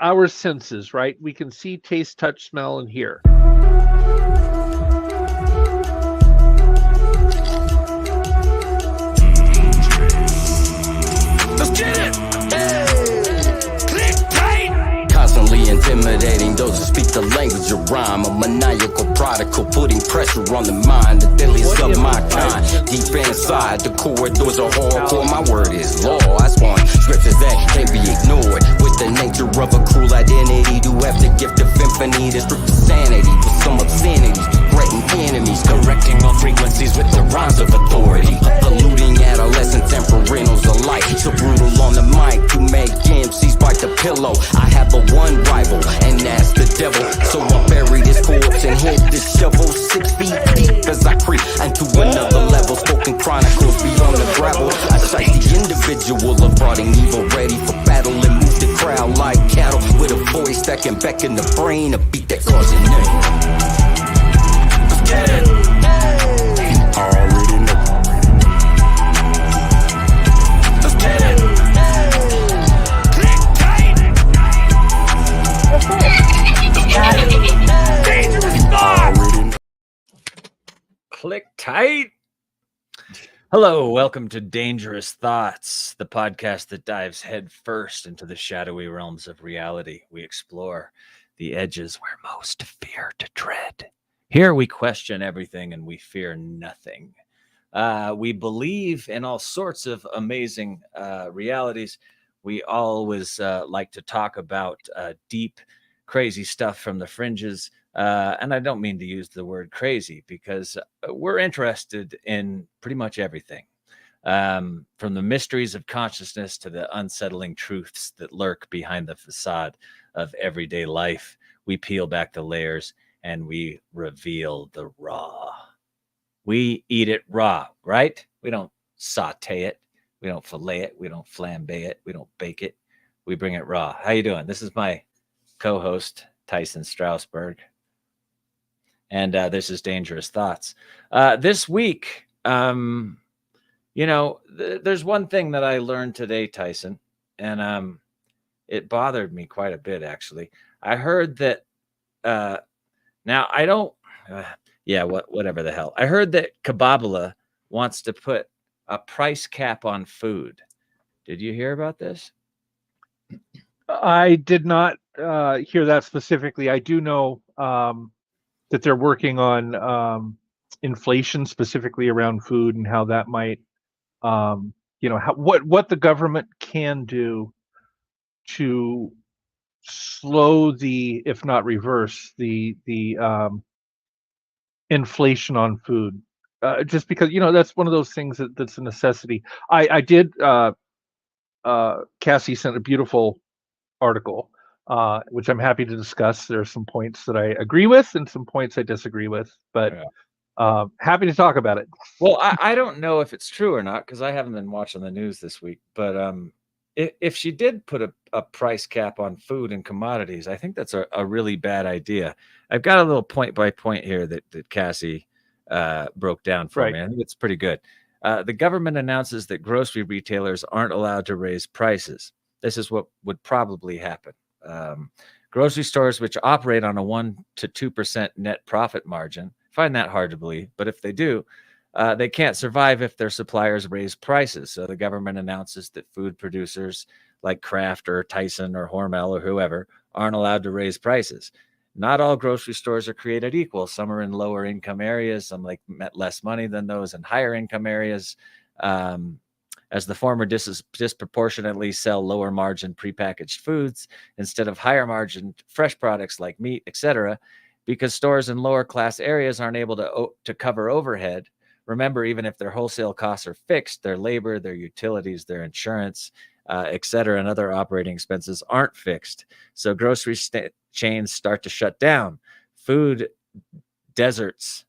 our senses, right? We can see, taste, touch, smell, and hear. Let's get it! Hey! Click tight! Constantly intimidating those who speak the language of rhyme. A maniacal prodigal putting pressure on the mind. The deadliest of my kind. Deep inside the corridors of hardcore. My word is law. I spawn scriptures that can't be ignored. With the nature of a cruel identity, do have the gift of infinity to strip the sanity with some obscenities. Threaten enemies, correcting all frequencies with the rhymes of authority. Polluting adolescents and parentals alike. So brutal on the mic to make MCs bite the pillow. I have but one rival, and that's the devil. So I bury this corpse and hit this shovel 6 feet deep as I creep into another level. Spoken chronicles beyond the gravel. I cite the individual of rotting evil, ready for battle and move the crowd like cattle. With a voice that can beckon the brain, a beat that calls your name. Let's get it! Already know. Let's get it! Click tight! Dangerous thoughts! Click tight. Hello, welcome to Dangerous Thoughts, the podcast that dives headfirst into the shadowy realms of reality. We explore the edges where most fear to tread. Here we question everything and we fear nothing. We believe in all sorts of amazing realities. We always like to talk about deep, crazy stuff from the fringes. And I don't mean to use the word crazy because we're interested in pretty much everything. From the mysteries of consciousness to the unsettling truths that lurk behind the facade of everyday life. We peel back the layers and we reveal the raw. We eat it raw, right? We don't saute it. We don't fillet it. We don't flambe it. We don't bake it. We bring it raw. How you doing? This is my co-host, Tyson Strasberg. And this is Dangerous Thoughts. This week, there's one thing that I learned today, Tyson, and it bothered me quite a bit, actually. I heard that, now I don't, whatever the hell. I heard that Kabbalah wants to put a price cap on food. Did you hear about this? I did not hear that specifically. I do know that they're working on inflation specifically around food and how that might, what the government can do to slow the, if not reverse the inflation on food. Just because that's one of those things that's a necessity. I did. Catie sent a beautiful article, which I'm happy to discuss. There are some points that I agree with and some points I disagree with, but happy to talk about it. Well, I don't know if it's true or not because I haven't been watching the news this week, but if she did put a price cap on food and commodities, I think that's a really bad idea. I've got a little point by point here that Catie broke down for me. I think it's pretty good. The government announces that grocery retailers aren't allowed to raise prices. This is what would probably happen. Grocery stores, which operate on a 1% to 2% net profit margin, find that hard to believe. But if they do, they can't survive if their suppliers raise prices. So the government announces that food producers like Kraft or Tyson or Hormel or whoever aren't allowed to raise prices. Not all grocery stores are created equal. Some are in lower income areas. Some make less money than those in higher income areas. As the former disproportionately sell lower margin prepackaged foods instead of higher margin fresh products like meat, etc., because stores in lower class areas aren't able to cover overhead. Remember, even if their wholesale costs are fixed, their labor, their utilities, their insurance, etc., and other operating expenses aren't fixed. So grocery chains start to shut down. Food deserts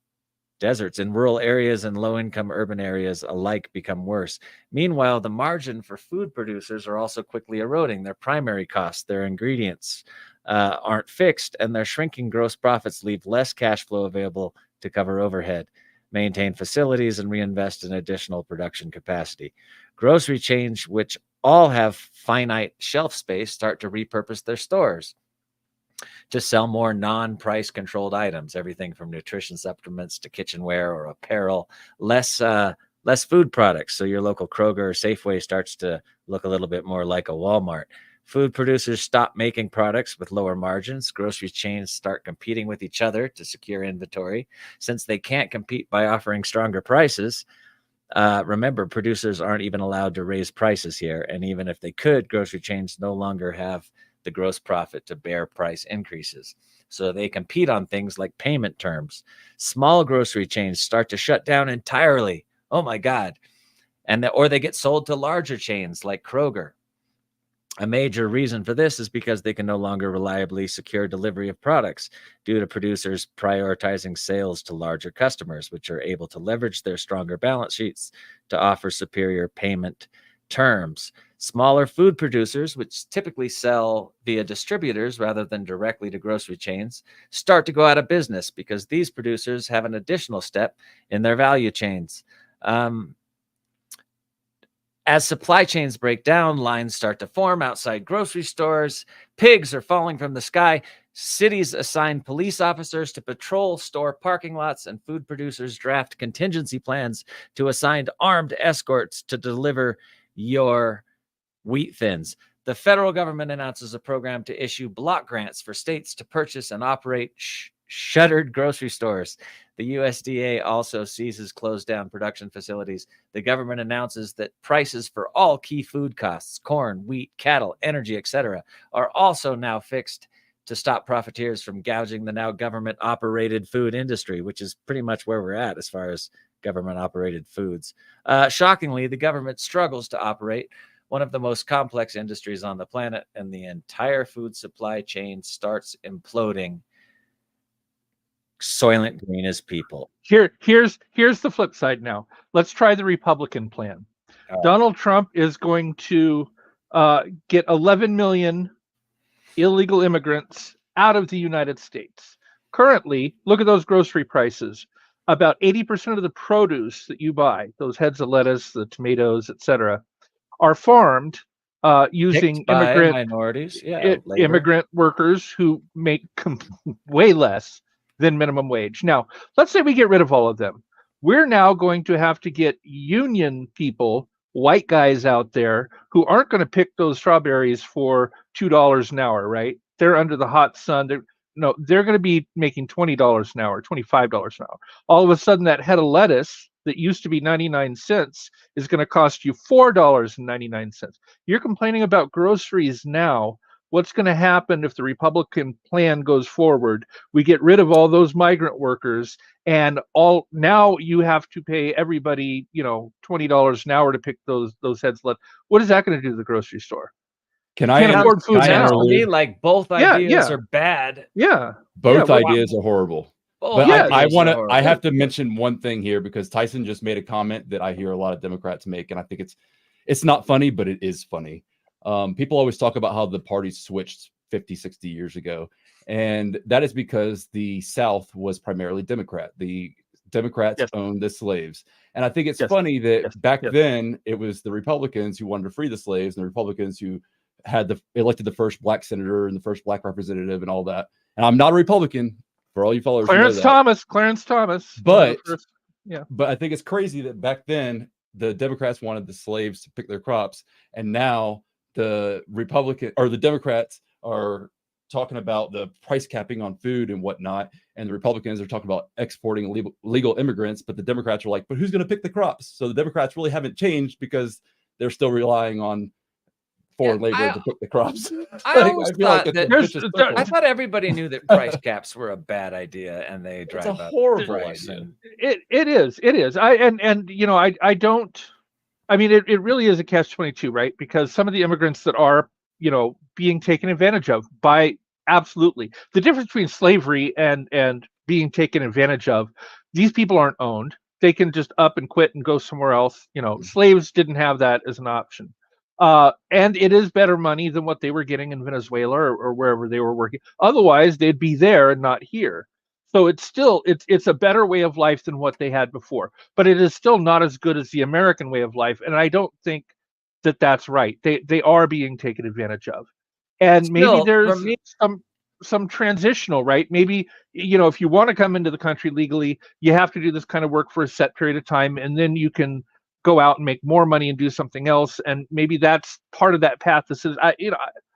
in rural areas and low-income urban areas alike become worse. Meanwhile, the margin for food producers are also quickly eroding. Their primary costs, their ingredients, aren't fixed, and their shrinking gross profits leave less cash flow available to cover overhead, maintain facilities, and reinvest in additional production capacity. Grocery chains, which all have finite shelf space start to repurpose their stores to sell more non-price controlled items, everything from nutrition supplements to kitchenware or apparel, less food products. So your local Kroger or Safeway starts to look a little bit more like a Walmart. Food producers stop making products with lower margins. Grocery chains start competing with each other to secure inventory. Since they can't compete by offering stronger prices, remember, producers aren't even allowed to raise prices here. And even if they could, grocery chains no longer have the gross profit to bear price increases. So they compete on things like payment terms. Small grocery chains start to shut down entirely. Oh my God. Or they get sold to larger chains like Kroger. A major reason for this is because they can no longer reliably secure delivery of products due to producers prioritizing sales to larger customers, which are able to leverage their stronger balance sheets to offer superior payment terms. Smaller food producers, which typically sell via distributors rather than directly to grocery chains, start to go out of business because these producers have an additional step in their value chains. As supply chains break down, lines start to form outside grocery stores. Pigs are falling from the sky. Cities assign police officers to patrol store parking lots, and food producers draft contingency plans to assign armed escorts to deliver your wheat thins. The federal government announces a program to issue block grants for states to purchase and operate shuttered grocery stores. The USDA also seizes closed down production facilities. The government announces that prices for all key food costs, corn, wheat, cattle, energy, etc., are also now fixed to stop profiteers from gouging the now government-operated food industry, which is pretty much where we're at as far as government-operated foods. Shockingly, the government struggles to operate one of the most complex industries on the planet, and the entire food supply chain starts imploding. Soylent Green is people. Here's the flip side now. Let's try the Republican plan. Donald Trump is going to get 11 million illegal immigrants out of the United States. Currently, look at those grocery prices. About 80% of the produce that you buy, those heads of lettuce, the tomatoes, etc., are farmed using minorities, immigrant workers who make way less than minimum wage. Now, let's say we get rid of all of them. We're now going to have to get union people, white guys out there who aren't going to pick those strawberries for $2 an hour, right? They're under the hot sun. They're going to be making $20 an hour, $25 an hour. All of a sudden, that head of lettuce that used to be 99 cents is going to cost you $4.99. You're complaining about groceries now. What's going to happen if the Republican plan goes forward? We get rid of all those migrant workers, and now you have to pay everybody, $20 an hour to pick those heads. What is that going to do to the grocery store? Can't afford food now. To me, like both ideas are bad. Yeah, both ideas are horrible. But I have to mention one thing here, because Tyson just made a comment that I hear a lot of Democrats make, and I think it's not funny, but it is funny. People always talk about how the party switched 50, 60 years ago. And that is because the South was primarily Democrat. The Democrats owned the slaves. And I think it's funny that back then it was the Republicans who wanted to free the slaves, and the Republicans who had elected the first black senator and the first black representative and all that. And I'm not a Republican, for all you followers. Clarence Thomas. But I think it's crazy that back then the Democrats wanted the slaves to pick their crops, and now the Democrats are talking about the price capping on food and whatnot, and the Republicans are talking about exporting legal immigrants, but the Democrats are like, but who's going to pick the crops? So the Democrats really haven't changed because they're still relying on foreign labor to pick the crops. I thought everybody knew that price caps were a bad idea, and they drive up a horrible idea. It is. It really is a catch-22, right? Because some of the immigrants that are, being taken advantage of absolutely. The difference between slavery and being taken advantage of, these people aren't owned. They can just up and quit and go somewhere else. Slaves didn't have that as an option. And it is better money than what they were getting in Venezuela or wherever they were working. Otherwise, they'd be there and not here. So it's a better way of life than what they had before, but it is still not as good as the American way of life. And I don't think that that's right. They are being taken advantage of, and maybe Still, for there's me, some transitional, right? Maybe, if you want to come into the country legally, you have to do this kind of work for a set period of time, and then you can go out and make more money and do something else. And maybe that's part of that path that says, I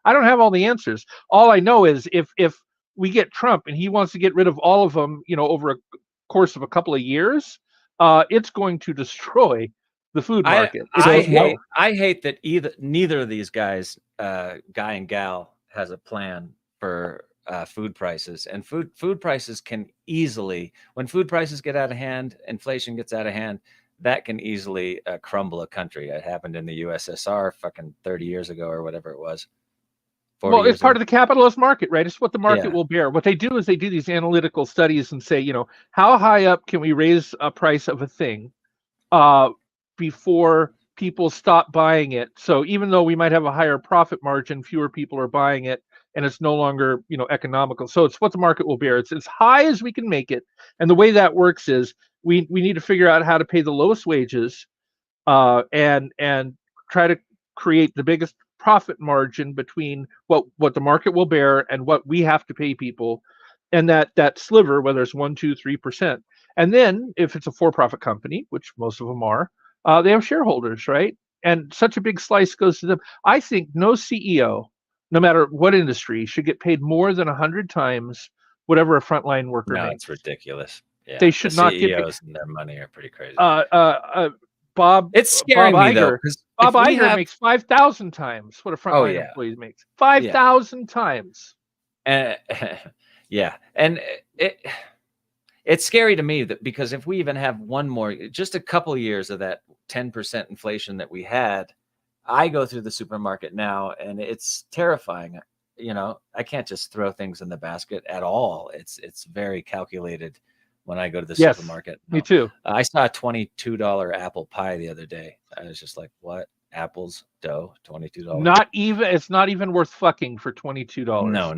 don't have all the answers. All I know is if we get Trump and he wants to get rid of all of them, over a course of a couple of years, it's going to destroy the food market. I hate that neither of these guys, guy and gal, has a plan for food prices. And food prices can easily, when food prices get out of hand, inflation gets out of hand, that can easily crumble a country. It happened in the USSR fucking 30 years ago or whatever it was. Well, it's part of the capitalist market, right? It's what the market will bear. What they do is they do these analytical studies and say, how high up can we raise a price of a thing before people stop buying it? So even though we might have a higher profit margin, fewer people are buying it, and it's no longer, economical. So it's what the market will bear. It's as high as we can make it. And the way that works is we need to figure out how to pay the lowest wages and try to create the biggest profit margin between what the market will bear and what we have to pay people, and that sliver, whether it's 1, 2, 3%. And then if it's a for-profit company, which most of them are, they have shareholders, right? And such a big slice goes to them. I think no CEO, no matter what industry, should get paid more than 100 times whatever a frontline worker makes. It's ridiculous. Yeah, they should not get CEOs and their money are pretty crazy. It's scaring me though. Bob Iger makes 5,000 times what a frontline employee makes. 5,000 times. Yeah, and it's scary to me that because if we even have one more, just a couple of years of that 10% inflation that we had, I go through the supermarket now and it's terrifying. I can't just throw things in the basket at all. It's very calculated. When I go to the supermarket. Me too. I saw a $22 apple pie the other day. I was just like, what? Apples, dough, $22. It's not even worth fucking for $22. No.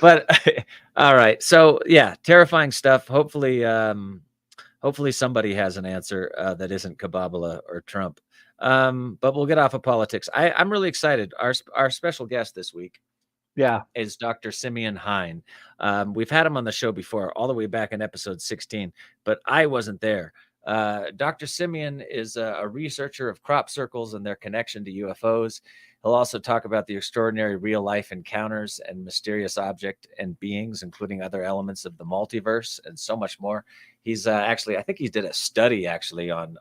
But all right. So yeah, terrifying stuff. Hopefully somebody has an answer that isn't Kabbalah or Trump. But we'll get off of politics. I'm really excited. Our special guest this week is Doctor Simeon Hein. We've had him on the show before, all the way back in episode 16, but I wasn't there. Dr. Simeon is a researcher of crop circles and their connection to UFOs. He'll also talk about the extraordinary real-life encounters and mysterious object and beings, including other elements of the multiverse and so much more. He's actually, I think he did a study actually on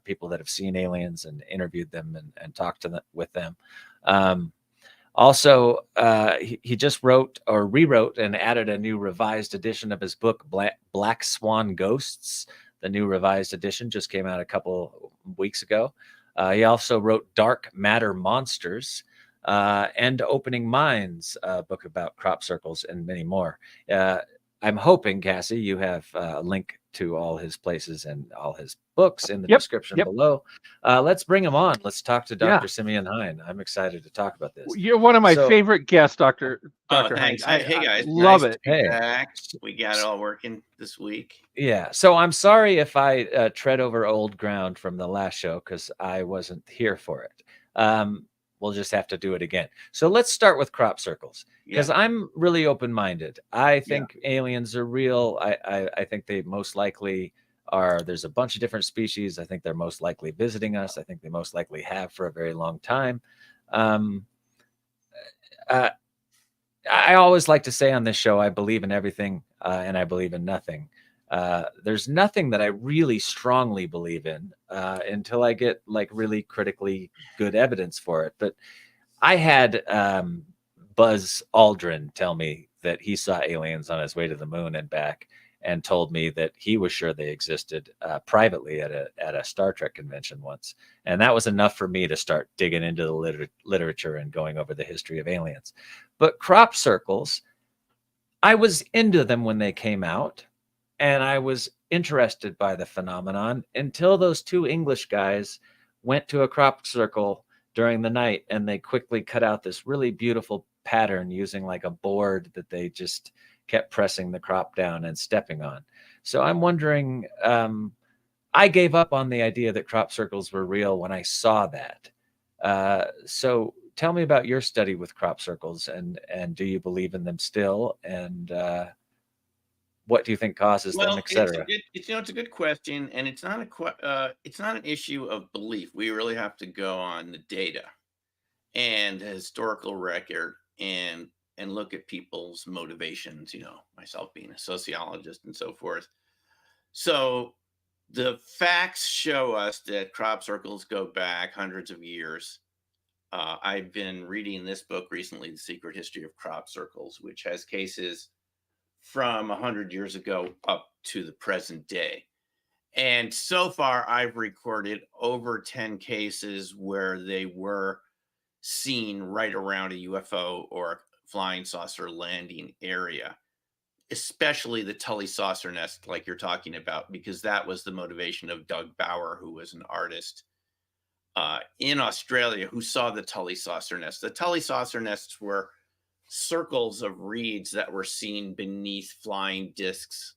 people that have seen aliens and interviewed them and talked with them. Also, he just wrote or rewrote and added a new revised edition of his book, Black Swan Ghosts. The new revised edition just came out a couple weeks ago. He also wrote Dark Matter Monsters and Opening Minds, a book about crop circles and many more. I'm hoping, Cassie, you have a link to all his places and all his books in the description below. Let's bring him on. Let's talk to Dr. Simeon Hein. I'm excited to talk about this. You're one of my favorite guests, Dr. Thanks. Hein. Hey guys, love nice it. Hey, we got it all working this week. Yeah. So I'm sorry if I tread over old ground from the last show because I wasn't here for it. We'll just have to do it again. So let's start with crop circles because I'm really open-minded. I think aliens are real. I think they most likely are. There's a bunch of different species. I think they're most likely visiting us. I think they most likely have for a very long time. I always like to say on this show, I believe in everything and I believe in nothing. There's nothing that I really strongly believe in until I get like really critically good evidence for it. But I had Buzz Aldrin tell me that he saw aliens on his way to the moon and back, and told me that he was sure they existed privately at a Star Trek convention once. And that was enough for me to start digging into the literature and going over the history of aliens. But crop circles, I was into them when they came out. And I was interested by the phenomenon until those two English guys went to a crop circle during the night and they quickly cut out this really beautiful pattern using like a board that they just kept pressing the crop down and stepping on. So I'm wondering, I gave up on the idea that crop circles were real when I saw that. So tell me about your study with crop circles, and do you believe in them still? And what do you think causes them, etc.? It's a good question, and it's not an issue of belief. We really have to go on the data and the historical record and look at people's motivations. Myself being a sociologist and so forth. So the facts show us that crop circles go back hundreds of years. I've been reading this book recently, The Secret History of Crop Circles, which has cases from 100 years ago up to the present day. And so far, I've recorded over 10 cases where they were seen right around a UFO or a flying saucer landing area, especially the Tully saucer nest, like you're talking about, because that was the motivation of Doug Bauer, who was an artist in Australia, who saw the Tully saucer nest. The Tully saucer nests were circles of reeds that were seen beneath flying discs,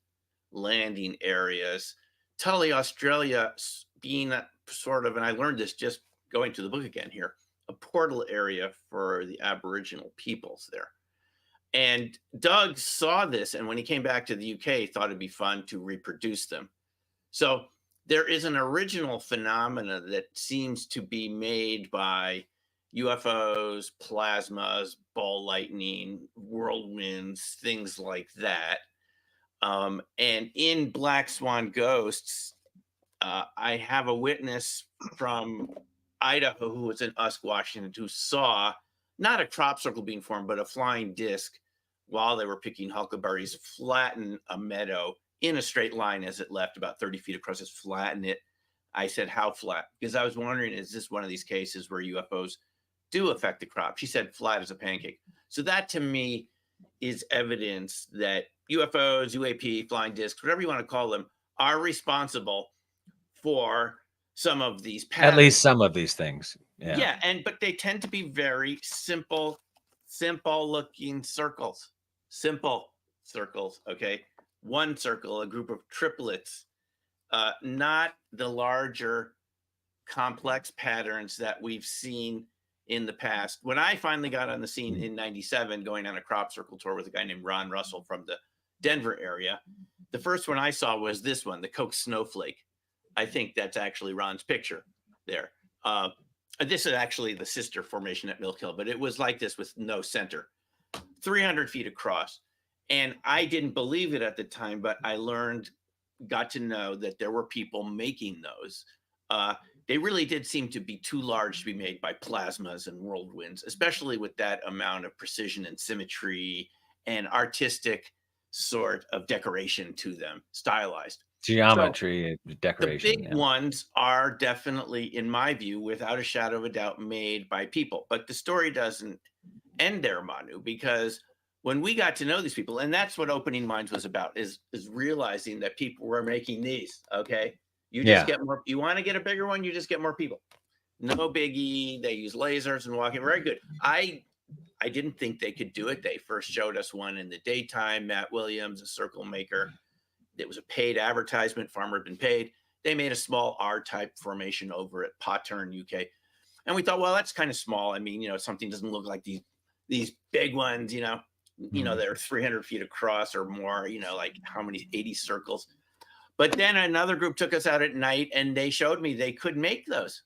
landing areas. Tully, Australia, being a sort of, and I learned this just going to the book again here, a portal area for the Aboriginal peoples there. And Doug saw this, and when he came back to the UK, thought it'd be fun to reproduce them. So there is an original phenomena that seems to be made by UFOs, plasmas, ball lightning, whirlwinds, things like that. And in Black Swan Ghosts, I have a witness from Idaho who was in Usk, Washington, who saw not a crop circle being formed, but a flying disc while they were picking huckleberries flatten a meadow in a straight line as it left about 30 feet across, just flatten it. I said, how flat? Because I was wondering, is this one of these cases where UFOs do affect the crop? She said flat as a pancake. So that to me is evidence that UFOs, UAP, flying discs, whatever you want to call them, are responsible for some of these patterns. At least some of these things. Yeah. But they tend to be very simple looking circles. Simple circles. Okay. One circle, a group of triplets, not the larger complex patterns that we've seen in the past. When I finally got on the scene in 97, going on a crop circle tour with a guy named Ron Russell from the Denver area, the first one I saw was this one, the Coke Snowflake. I think that's actually Ron's picture there. This is actually the sister formation at Milk Hill, but it was like this with no center, 300 feet across. And I didn't believe it at the time, but I got to know that there were people making those. They really did seem to be too large to be made by plasmas and whirlwinds, especially with that amount of precision and symmetry and artistic sort of decoration to them, stylized. Geometry, decoration. The big ones are definitely, in my view, without a shadow of a doubt, made by people. But the story doesn't end there, Manu, because when we got to know these people, and that's what Opening Minds was about, is realizing that people were making these, okay? You just get more, you want to get a bigger one, you just get more people. No biggie, they use lasers and walking, very good. I didn't think they could do it. They first showed us one in the daytime, Matt Williams, a circle maker. It was a paid advertisement, farmer had been paid. They made a small R-type formation over at Pattern, UK. And we thought, well, that's kind of small. I mean, something doesn't look like these big ones, they're 300 feet across or more, like how many, 80 circles. But then another group took us out at night and they showed me they could make those.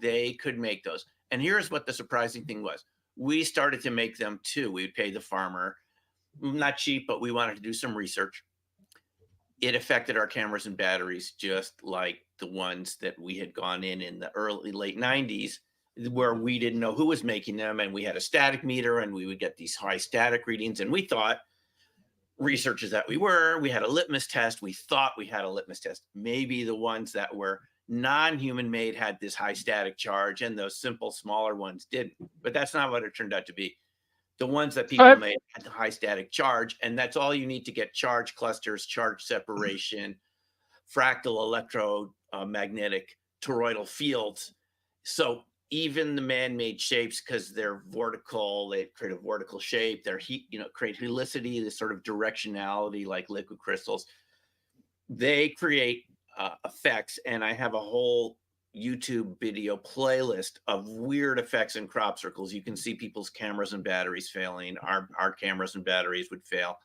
They could make those. And here's what the surprising thing was. We started to make them too. We would pay the farmer, not cheap, but we wanted to do some research. It affected our cameras and batteries, just like the ones that we had gone in the late 90s, where we didn't know who was making them. And we had a static meter and we would get these high static readings. And we thought, researchers that we had a litmus test. We thought we had a litmus test. Maybe the ones that were non-human made had this high static charge and those simple, smaller ones didn't. But that's not what it turned out to be. The ones that people made had the high static charge, and that's all you need to get charge clusters, charge separation, fractal electromagnetic toroidal fields. So even the man-made shapes, because they're vertical, they create a vertical shape, they're create helicity, this sort of directionality like liquid crystals. They create effects, and I have a whole YouTube video playlist of weird effects in crop circles. You can see people's cameras and batteries failing. Our cameras and batteries would fail.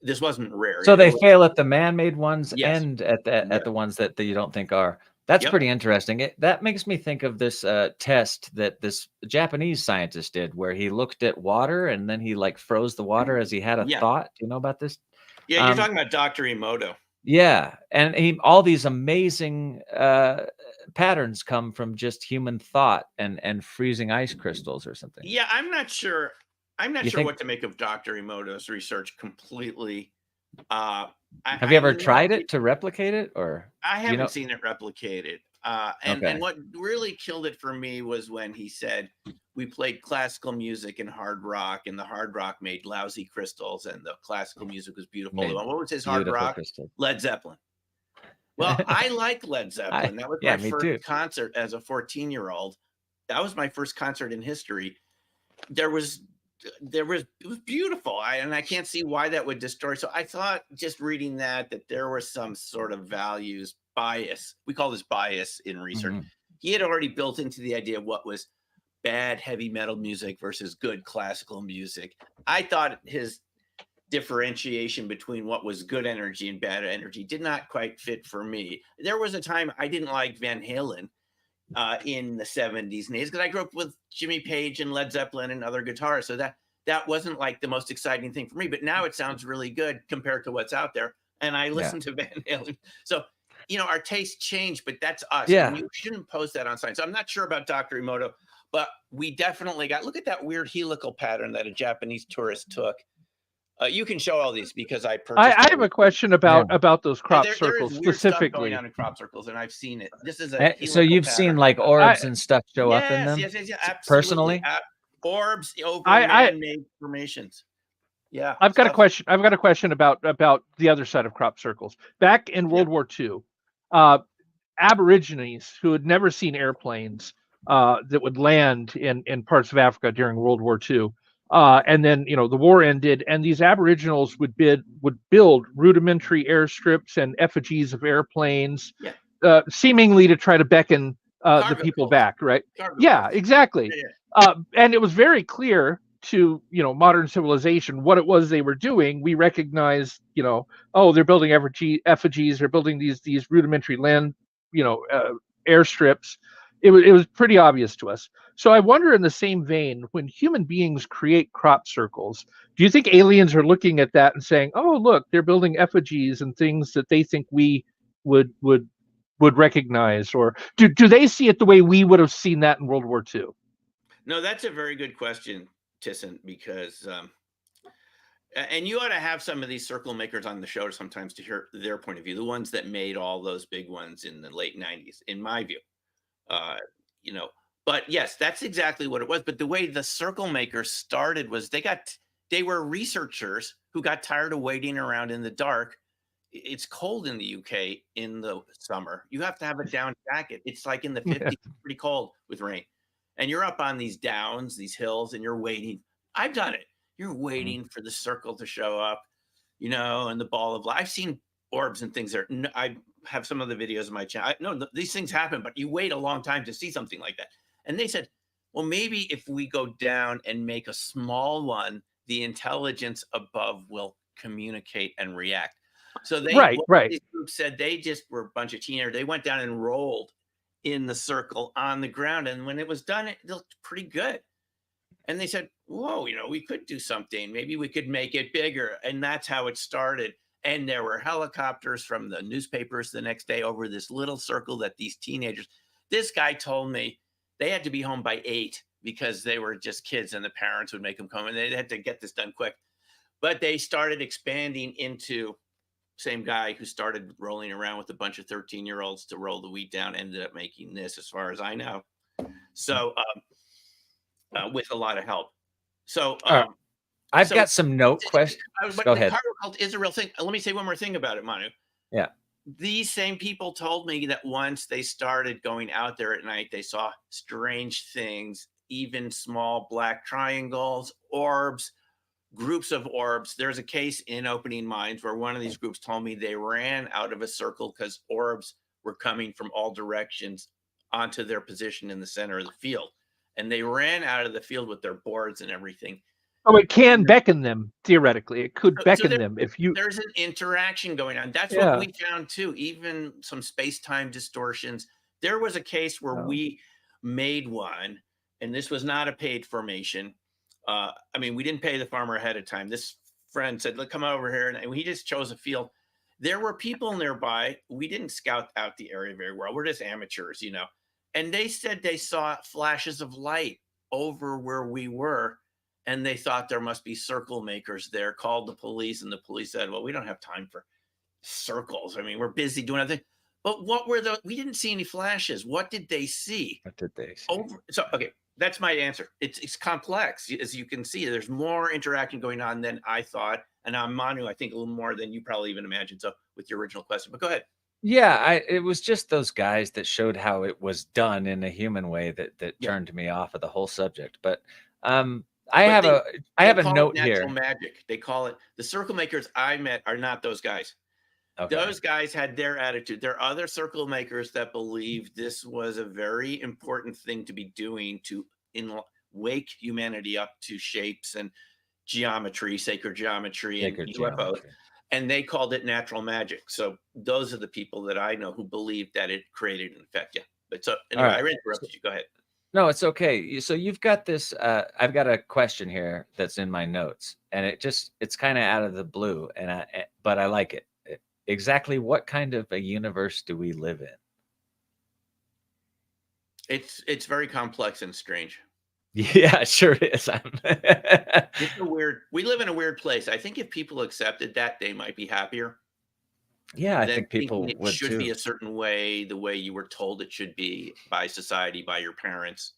This wasn't rare. So they fail at the man-made ones Yes. and at the ones that you don't think are. That's Yep. pretty interesting. That makes me think of this test that this Japanese scientist did, where he looked at water and then he like froze the water as he had a thought. Do you know about this? Yeah, you're talking about Dr. Emoto. Yeah, and all these amazing patterns come from just human thought and freezing ice crystals or something. Yeah, I'm not sure. I'm not sure what to make of Dr. Emoto's research completely. Have you ever tried it to replicate it, or I haven't seen it replicated. And what really killed it for me was when he said we played classical music and hard rock, and the hard rock made lousy crystals, and the classical music was beautiful. What was his hard rock? Crystal. Led Zeppelin. Well, I like Led Zeppelin. That was my first concert as a 14-year-old. That was my first concert in history. It was beautiful. And I can't see why that would destroy. So I thought, just reading that there was some sort of values bias. We call this bias in research. Mm-hmm. He had already built into the idea of what was bad heavy metal music versus good classical music. I thought his differentiation between what was good energy and bad energy did not quite fit for me. There was a time I didn't like Van Halen in the 70s and 80s, because I grew up with Jimmy Page and Led Zeppelin and other guitarists. So that wasn't like the most exciting thing for me, but now it sounds really good compared to what's out there. And I listen to Van Halen. So, our tastes change, but that's us. Yeah. And you shouldn't post that on science. So I'm not sure about Dr. Emoto, but we definitely look at that weird helical pattern that a Japanese tourist took. You can show all these because I purchased. I have a question about those crop circles specifically. Stuff going on in crop circles, and I've seen it. This is so you've pattern. Seen like orbs and stuff show up in them. Yes, absolutely. Personally, orbs over man-made formations. Yeah, I've got a question. I've got a question about the other side of crop circles. Back in World War II, Aborigines who had never seen airplanes that would land in parts of Africa during World War II. And then, the war ended, and these Aboriginals would build rudimentary airstrips and effigies of airplanes, seemingly to try to beckon the people back, right? Exactly. Yeah. And it was very clear to modern civilization what it was they were doing. We recognized, they're building effigies, they're building these rudimentary land, airstrips. It was pretty obvious to us. So I wonder, in the same vein, when human beings create crop circles, do you think aliens are looking at that and saying, "Oh, look, they're building effigies and things that they think we would recognize," or do they see it the way we would have seen that in World War II? No, that's a very good question, Tisson, because and you ought to have some of these circle makers on the show sometimes to hear their point of view. The ones that made all those big ones in the late 90s, in my view. But yes, that's exactly what it was. But the way the circle makers started was they were researchers who got tired of waiting around in the dark. It's cold in the UK in the summer. You have to have a down jacket. It's like in the 50s, pretty cold with rain. And you're up on these downs, these hills, and you're waiting. I've done it. You're waiting for the circle to show up, and the ball of light. I've seen orbs and things there. I have some of the videos of my channel. No, these things happen, but you wait a long time to see something like that. And they said, well, maybe if we go down and make a small one, the intelligence above will communicate and react. So these groups said they just were a bunch of teenagers. They went down and rolled in the circle on the ground. And when it was done, it looked pretty good. And they said, whoa, we could do something. Maybe we could make it bigger. And that's how it started. And there were helicopters from the newspapers the next day over this little circle that these teenagers, this guy told me they had to be home by 8 because they were just kids and the parents would make them come and they had to get this done quick. But they started expanding into, same guy who started rolling around with a bunch of 13-year-olds to roll the wheat down, ended up making this, as far as I know. So with a lot of help. So I've got some note questions. Go ahead. The cargo cult is a real thing. Let me say one more thing about it, Manu. Yeah. These same people told me that once they started going out there at night, they saw strange things, even small black triangles, orbs, groups of orbs. There's a case in Opening Minds where one of these groups told me they ran out of a circle because orbs were coming from all directions onto their position in the center of the field. And they ran out of the field with their boards and everything. Oh, it can beckon them, theoretically. It could beckon them if you... There's an interaction going on. That's what we found too, even some space-time distortions. There was a case where we made one, and this was not a paid formation. I mean, we didn't pay the farmer ahead of time. This friend said, look, come over here. And he just chose a field. There were people nearby. We didn't scout out the area very well. We're just amateurs, you know. And they said they saw flashes of light over where we were. And they thought there must be circle makers there, called the police. And the police said, well, we don't have time for circles. I mean, we're busy doing other things. But what were the, we didn't see any flashes. What did they see? What did they see? So, okay, that's my answer. It's complex. As you can see, there's more interaction going on than I thought. And I'm Manu, I think a little more than you probably even imagined. So with your original question, but go ahead. Yeah, it was just those guys that showed how it was done in a human way that turned me off of the whole subject. But I have a note here. Magic. They call it, the circle makers I met are not those guys. Okay. Those guys had their attitude. There are other circle makers that believe this was a very important thing to be doing to wake humanity up to shapes and geometry, sacred geometry, and UFOs. And they called it natural magic. So those are the people that I know who believe that it created an effect. Yeah. But so anyway, I interrupted you. Go ahead. No, it's okay. So you've got this, I've got a question here that's in my notes, and it's kind of out of the blue, but I like it. Exactly what kind of a universe do we live in? It's very complex and strange. Yeah, it sure is. It's a weird, we live in a weird place. I think if people accepted that, they might be happier. Yeah, I think people it would should too. be a certain way, the way you were told it should be by society, by your parents.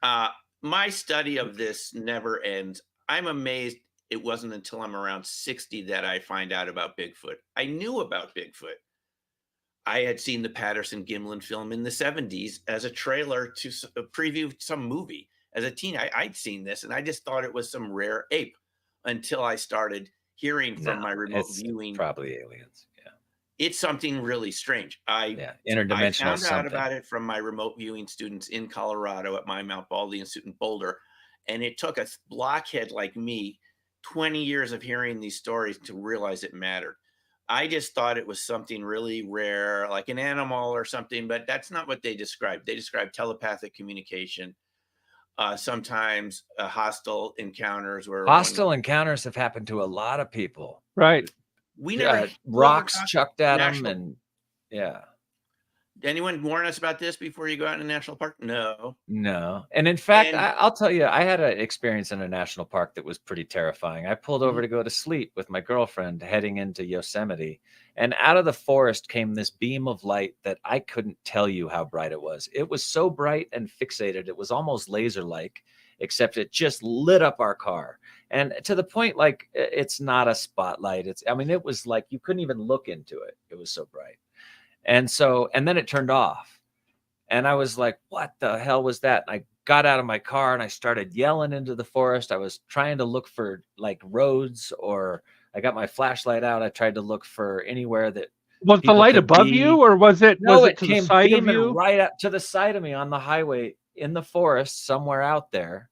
My study of this never ends. I'm amazed it wasn't until I'm around 60 that I find out about Bigfoot. I knew about Bigfoot. I had seen the Patterson-Gimlin film in the 70s as a trailer to preview some movie. As a teen, I'd seen this, and I just thought it was some rare ape until I started hearing from my remote viewing. Probably aliens. Yeah, it's something really strange. Interdimensional. I found out about it from my remote viewing students in Colorado at my Mount Baldy Institute in Boulder, and it took a blockhead like me 20 years of hearing these stories to realize it mattered. I just thought it was something really rare, like an animal or something, but that's not what they described. They described telepathic communication. Sometimes hostile encounters where encounters have happened to a lot of people. Right. We never rocks chucked at them, and Did anyone warn us about this before you go out in a national park? No. And in fact, I'll tell you, I had an experience in a national park that was pretty terrifying. I pulled over to go to sleep with my girlfriend heading into Yosemite, and out of the forest came this beam of light that I couldn't tell you how bright it was. It was so bright and fixated. It was almost laser-like, except it just lit up our car. And to the point, like, it's not a spotlight. It was like you couldn't even look into it. It was so bright. And then it turned off, and I was like, what the hell was that? And I got out of my car and I started yelling into the forest. I was trying to look for like roads, or I got my flashlight out. I tried to look for anywhere that was the light above you, or was it? No, was it came to the side of you? Right up to the side of me on the highway in the forest somewhere out there.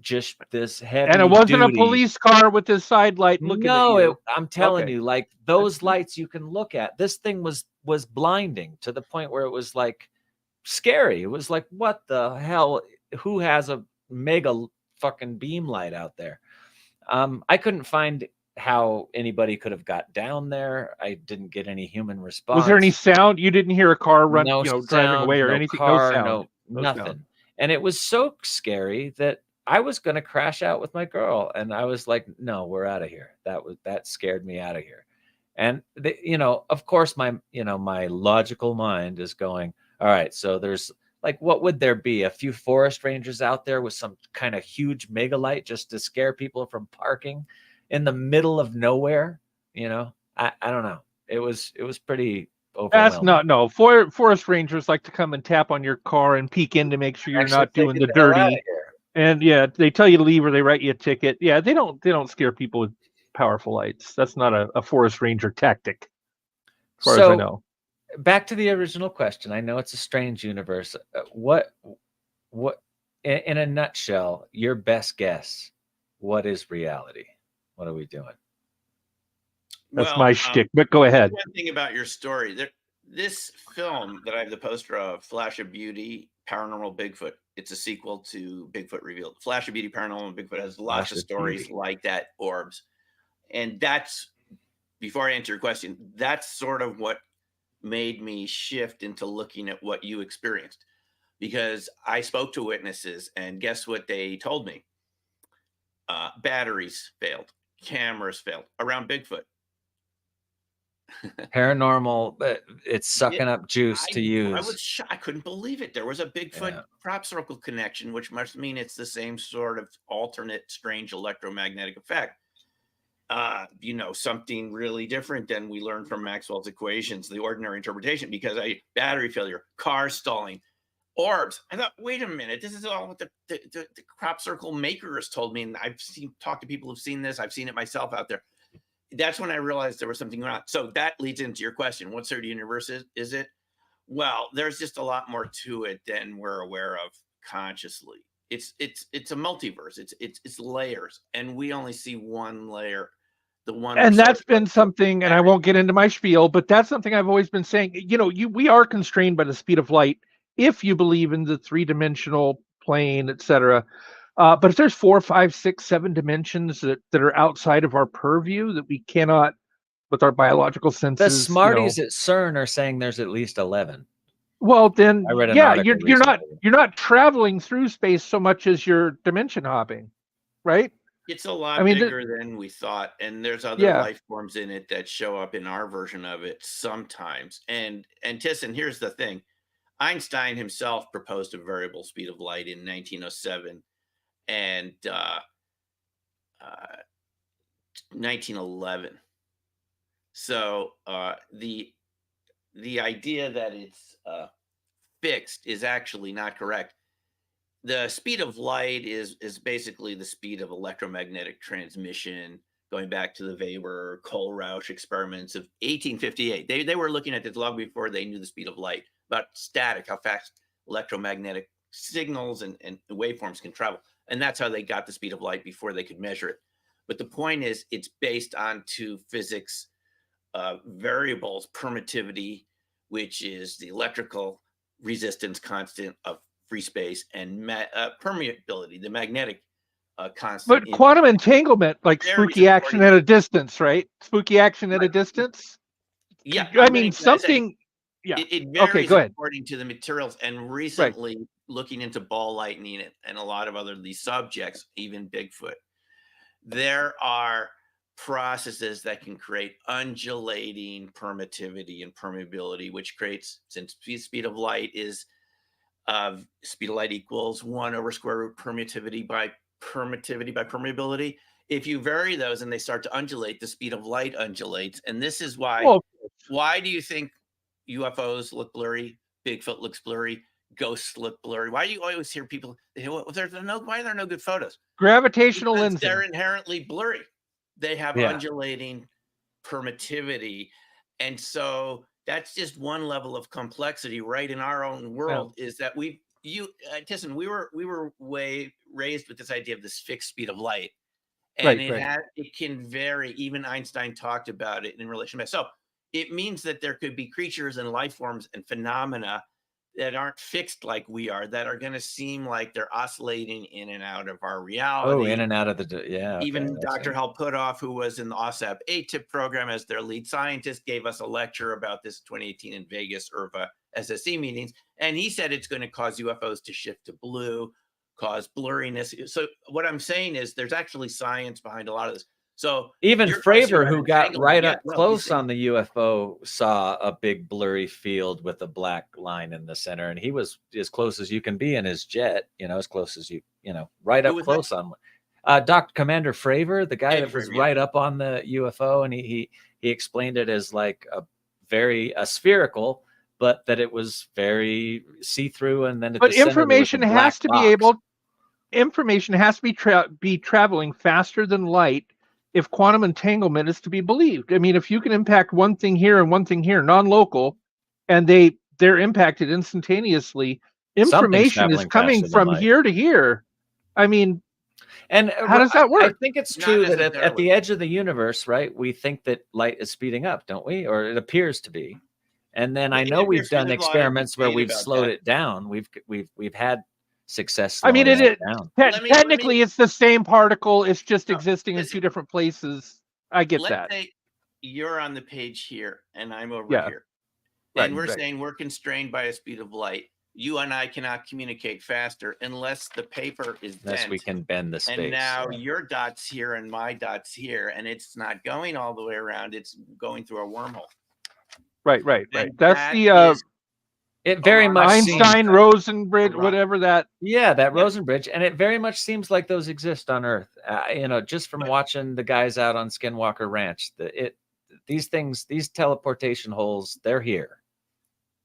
Just this heavy, and it wasn't a police car with this side light looking at you. I'm telling you, like those lights you can look at. This thing was blinding to the point where it was like scary. It was like, what the hell? Who has a mega fucking beam light out there? I couldn't find how anybody could have got down there. I didn't get any human response. Was there any sound? You didn't hear a car run, driving away or anything? Car, no sound. No nothing. Sound. And it was so scary that I was going to crash out with my girl, and I was like, no, we're out of here. That scared me out of here. And of course my logical mind is going, all right, so there's like, what would there be? A few forest rangers out there with some kind of huge mega light just to scare people from parking in the middle of nowhere? I don't know. It was pretty overwhelming. That's no. Forest rangers like to come and tap on your car and peek in to make sure you're not doing the dirty. And they tell you to leave or they write you a ticket. Yeah, they don't scare people with powerful lights. That's not a forest ranger tactic, as far as I know. back to the original question. I know it's a strange universe. What, in a nutshell, your best guess, what is reality? What are we doing? That's my shtick, but go ahead. One thing about your story, this film that I have the poster of, Flash of Beauty, Paranormal Bigfoot, it's a sequel to Bigfoot Revealed. Flash of Beauty, Paranormal Bigfoot has lots of stories like that, orbs. And that's, before I answer your question, that's sort of what made me shift into looking at what you experienced. Because I spoke to witnesses, and guess what they told me? Batteries failed, cameras failed around Bigfoot. Paranormal, it's sucking up juice to use. I couldn't believe it. There was a Bigfoot crop circle connection, which must mean it's the same sort of alternate strange electromagnetic effect. Something really different than we learned from Maxwell's equations, the ordinary interpretation, because battery failure, car stalling, orbs. I thought, wait a minute, this is all what the crop circle makers told me. And I've talked to people who've seen this. I've seen it myself out there. That's when I realized there was something going on. So that leads into your question. What sort of universe is it? Well, there's just a lot more to it than we're aware of consciously. It's a multiverse. It's layers, and we only see one layer. The one. And that's been something, and I won't get into my spiel, but that's something I've always been saying. We are constrained by the speed of light if you believe in the three-dimensional plane, etc. But if there's 4, 5, 6, 7 dimensions that are outside of our purview that we cannot, with our biological senses, the smarties at CERN are saying there's at least 11. Well, then, you're not traveling through space so much as you're dimension hopping, right? It's a lot bigger than we thought, and there's other life forms in it that show up in our version of it sometimes. And Tisson, here's the thing: Einstein himself proposed a variable speed of light in 1907. And 1911. So the idea that it's fixed is actually not correct. The speed of light is basically the speed of electromagnetic transmission, going back to the Weber-Kohlrausch experiments of 1858. They were looking at this long before they knew the speed of light, about static, how fast electromagnetic signals and waveforms can travel. And that's how they got the speed of light before they could measure it. But the point is, it's based on two physics variables: permittivity, which is the electrical resistance constant of free space, and permeability, the magnetic constant. But quantum entanglement, like spooky action at a distance, right? Spooky action at a distance? Yeah. I mean, something... Yeah. It varies according to the materials. And recently, looking into ball lightning and a lot of these subjects, even Bigfoot, there are processes that can create undulating permittivity and permeability, which creates, since speed of light is speed of light equals 1 over square root permittivity by permeability. If you vary those and they start to undulate, the speed of light undulates. And this is why. Why do you think UFOs look blurry, Bigfoot looks blurry, ghosts look blurry? Why do you always hear people, why are there no good photos? Gravitational lensing. They're inherently blurry. They have undulating permittivity. And so that's just one level of complexity right in our own world, is that Tisson, we were raised with this idea of this fixed speed of light. And it can vary. Even Einstein talked about it in relation to so it means that there could be creatures and life forms and phenomena that aren't fixed like we are, that are going to seem like they're oscillating in and out of our reality. Oh, in and out of Even Dr. Hal Puthoff, who was in the OSAP ATIP program as their lead scientist, gave us a lecture about this 2018 in Vegas IRVA SSE meetings. And he said it's going to cause UFOs to shift to blue, cause blurriness. So what I'm saying is there's actually science behind a lot of this. So even Fravor, who got right up close on the UFO, saw a big blurry field with a black line in the center, and he was as close as you can be in his jet, as close as right up close on Dr. Commander Fravor, the guy that was right up on the UFO, and he explained it as like a spherical, but that it was very see-through, and then information has to be traveling faster than light if quantum entanglement is to be believed. I mean, if you can impact one thing here and one thing here, non-local, and they're impacted instantaneously. Information is coming from here to here. I mean, and how does that work? I think it's true that at the edge of the universe, right, we think that light is speeding up, don't we? Or it appears to be. And then I know we've done experiments where we've slowed it down. We've had success. I mean, technically it's the same particle. It's just existing in two different places. I get that. Let's say you're on the page here and I'm over here. And we're saying we're constrained by a speed of light. You and I cannot communicate faster unless the paper is bent. Unless we can bend the space. And now your dot's here and my dot's here, and it's not going all the way around. It's going through a wormhole. Right. That's it very much Einstein Rosenbridge, whatever that. Yeah, that Rosenbridge, and it very much seems like those exist on Earth. Just from watching the guys out on Skinwalker Ranch, these things, these teleportation holes, they're here,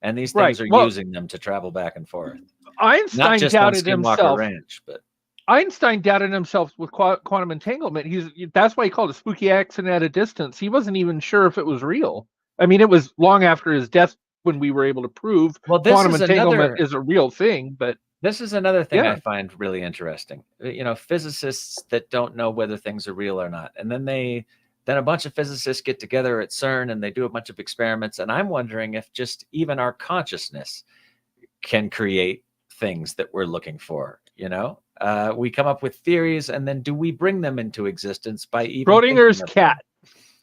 and these things are using them to travel back and forth. Einstein not just doubted on Skinwalker himself. Ranch, but Einstein doubted himself with quantum entanglement. That's why he called it a spooky accident at a distance. He wasn't even sure if it was real. I mean, it was long after his death when we were able to prove quantum entanglement is a real thing. But this is another thing I find really interesting. Physicists that don't know whether things are real or not, and then a bunch of physicists get together at CERN and they do a bunch of experiments. And I'm wondering if just even our consciousness can create things that we're looking for. We come up with theories, and then do we bring them into existence by even Schrodinger's cat,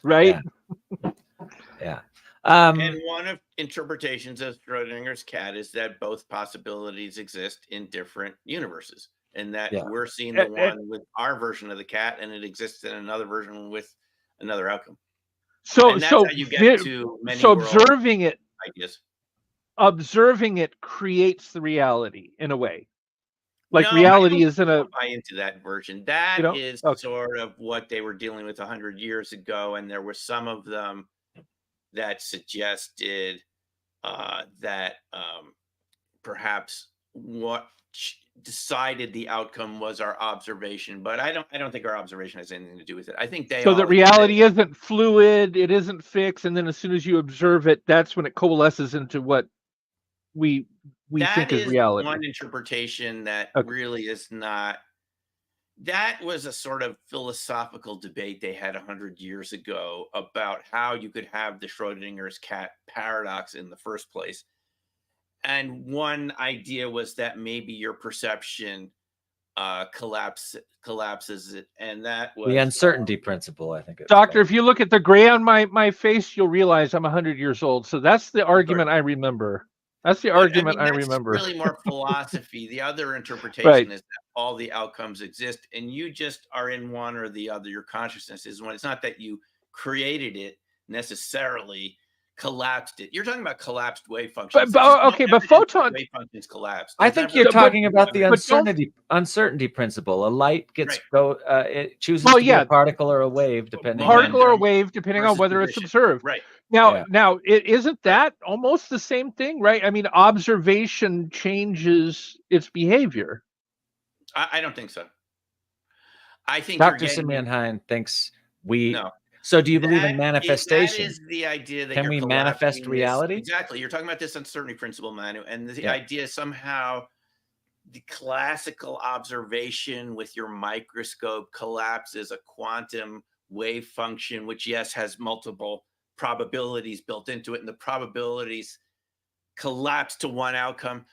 right? Yeah. And one of interpretations of Schrodinger's cat is that both possibilities exist in different universes, and that we're seeing the one with our version of the cat, and it exists in another version with another outcome. So that's how you get to many observing it, ideas. Observing it creates the reality in a way. Like reality isn't a buy into that version. That is sort of what they were dealing with 100 years ago, and there were some of them that suggested that perhaps what decided the outcome was our observation, but I don't think our observation has anything to do with it. I think so that reality isn't fluid, it isn't fixed, and then as soon as you observe it, that's when it coalesces into what we think is reality. One interpretation that really is not. That was a sort of philosophical debate they had 100 years ago about how you could have the Schrodinger's cat paradox in the first place. And one idea was that maybe your perception collapses it, and that was the uncertainty principle. I think. Doctor, if you look at the gray on my face, you'll realize I'm 100 years old. So that's the argument I remember. That's the argument I remember. Really more philosophy. The other interpretation is that all the outcomes exist, and you just are in one or the other. Your consciousness is one. It's not that you created it necessarily, collapsed it. You're talking about collapsed wave functions. But photon wave functions collapsed. I think you're talking about the uncertainty principle. A light gets it chooses to be a particle or a wave depending on whether it's observed. Right. Now, it isn't that almost the same thing, right? I mean, observation changes its behavior. I don't think so. I think Doctor Simeon Hein thinks No. So do you believe in manifestation? That is the idea that can we manifest reality? Exactly. You're talking about this uncertainty principle, Manu, and the idea somehow the classical observation with your microscope collapses a quantum wave function, which has multiple probabilities built into it, and the probabilities collapse to one outcome.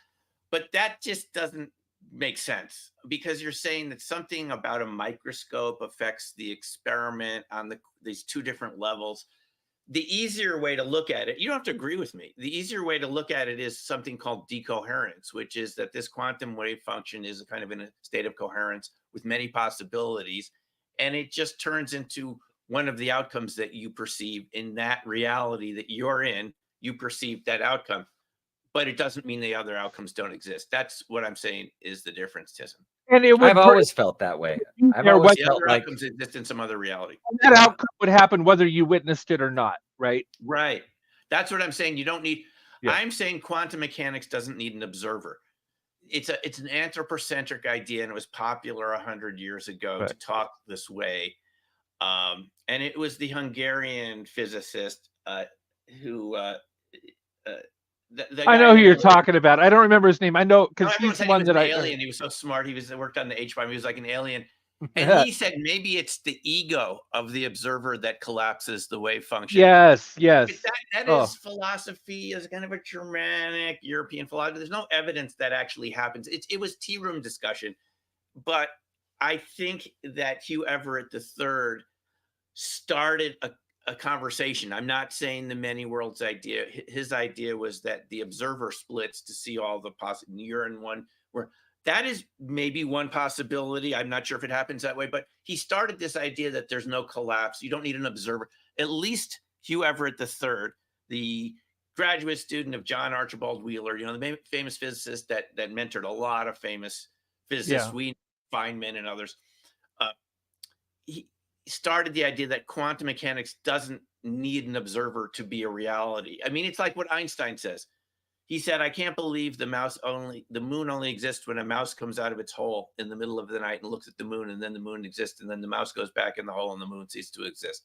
But that just doesn't make sense, because you're saying that something about a microscope affects the experiment on these two different levels. The easier way to look at it, you don't have to agree with me. The easier way to look at it is something called decoherence, which is that this quantum wave function is kind of in a state of coherence with many possibilities, and it just turns into one of the outcomes that you perceive in that reality that you're in. You perceive that outcome, but it doesn't mean the other outcomes don't exist. That's what I'm saying is the difference, Tisson. And I've always felt that way. I've always felt like outcomes exist in some other reality. That outcome would happen whether you witnessed it or not, right? Right. That's what I'm saying. You don't need. I'm saying quantum mechanics doesn't need an observer. It's an anthropocentric idea, and it was popular 100 years ago to talk this way. And it was the Hungarian physicist who I know who you're talking about. I don't remember his name. I know because he's the one that alien. He was so smart. He worked on the H-bomb. He was like an alien. And he said maybe it's the ego of the observer that collapses the wave function. Yes. That is philosophy, is kind of a Germanic European philosophy. There's no evidence that actually happens. It was tea room discussion, but I think that Hugh Everett III started a conversation. I'm not saying the many worlds idea. His idea was that the observer splits to see all the possible. You're in one where that is maybe one possibility. I'm not sure if it happens that way, but he started this idea that there's no collapse. You don't need an observer. At least Hugh Everett III, the graduate student of John Archibald Wheeler, the famous physicist that mentored a lot of famous physicists, Feynman and others. He started the idea that quantum mechanics doesn't need an observer to be a reality. I mean, it's like what Einstein says. He said, I can't believe the moon only exists when a mouse comes out of its hole in the middle of the night and looks at the moon, and then the moon exists, and then the mouse goes back in the hole and the moon ceases to exist.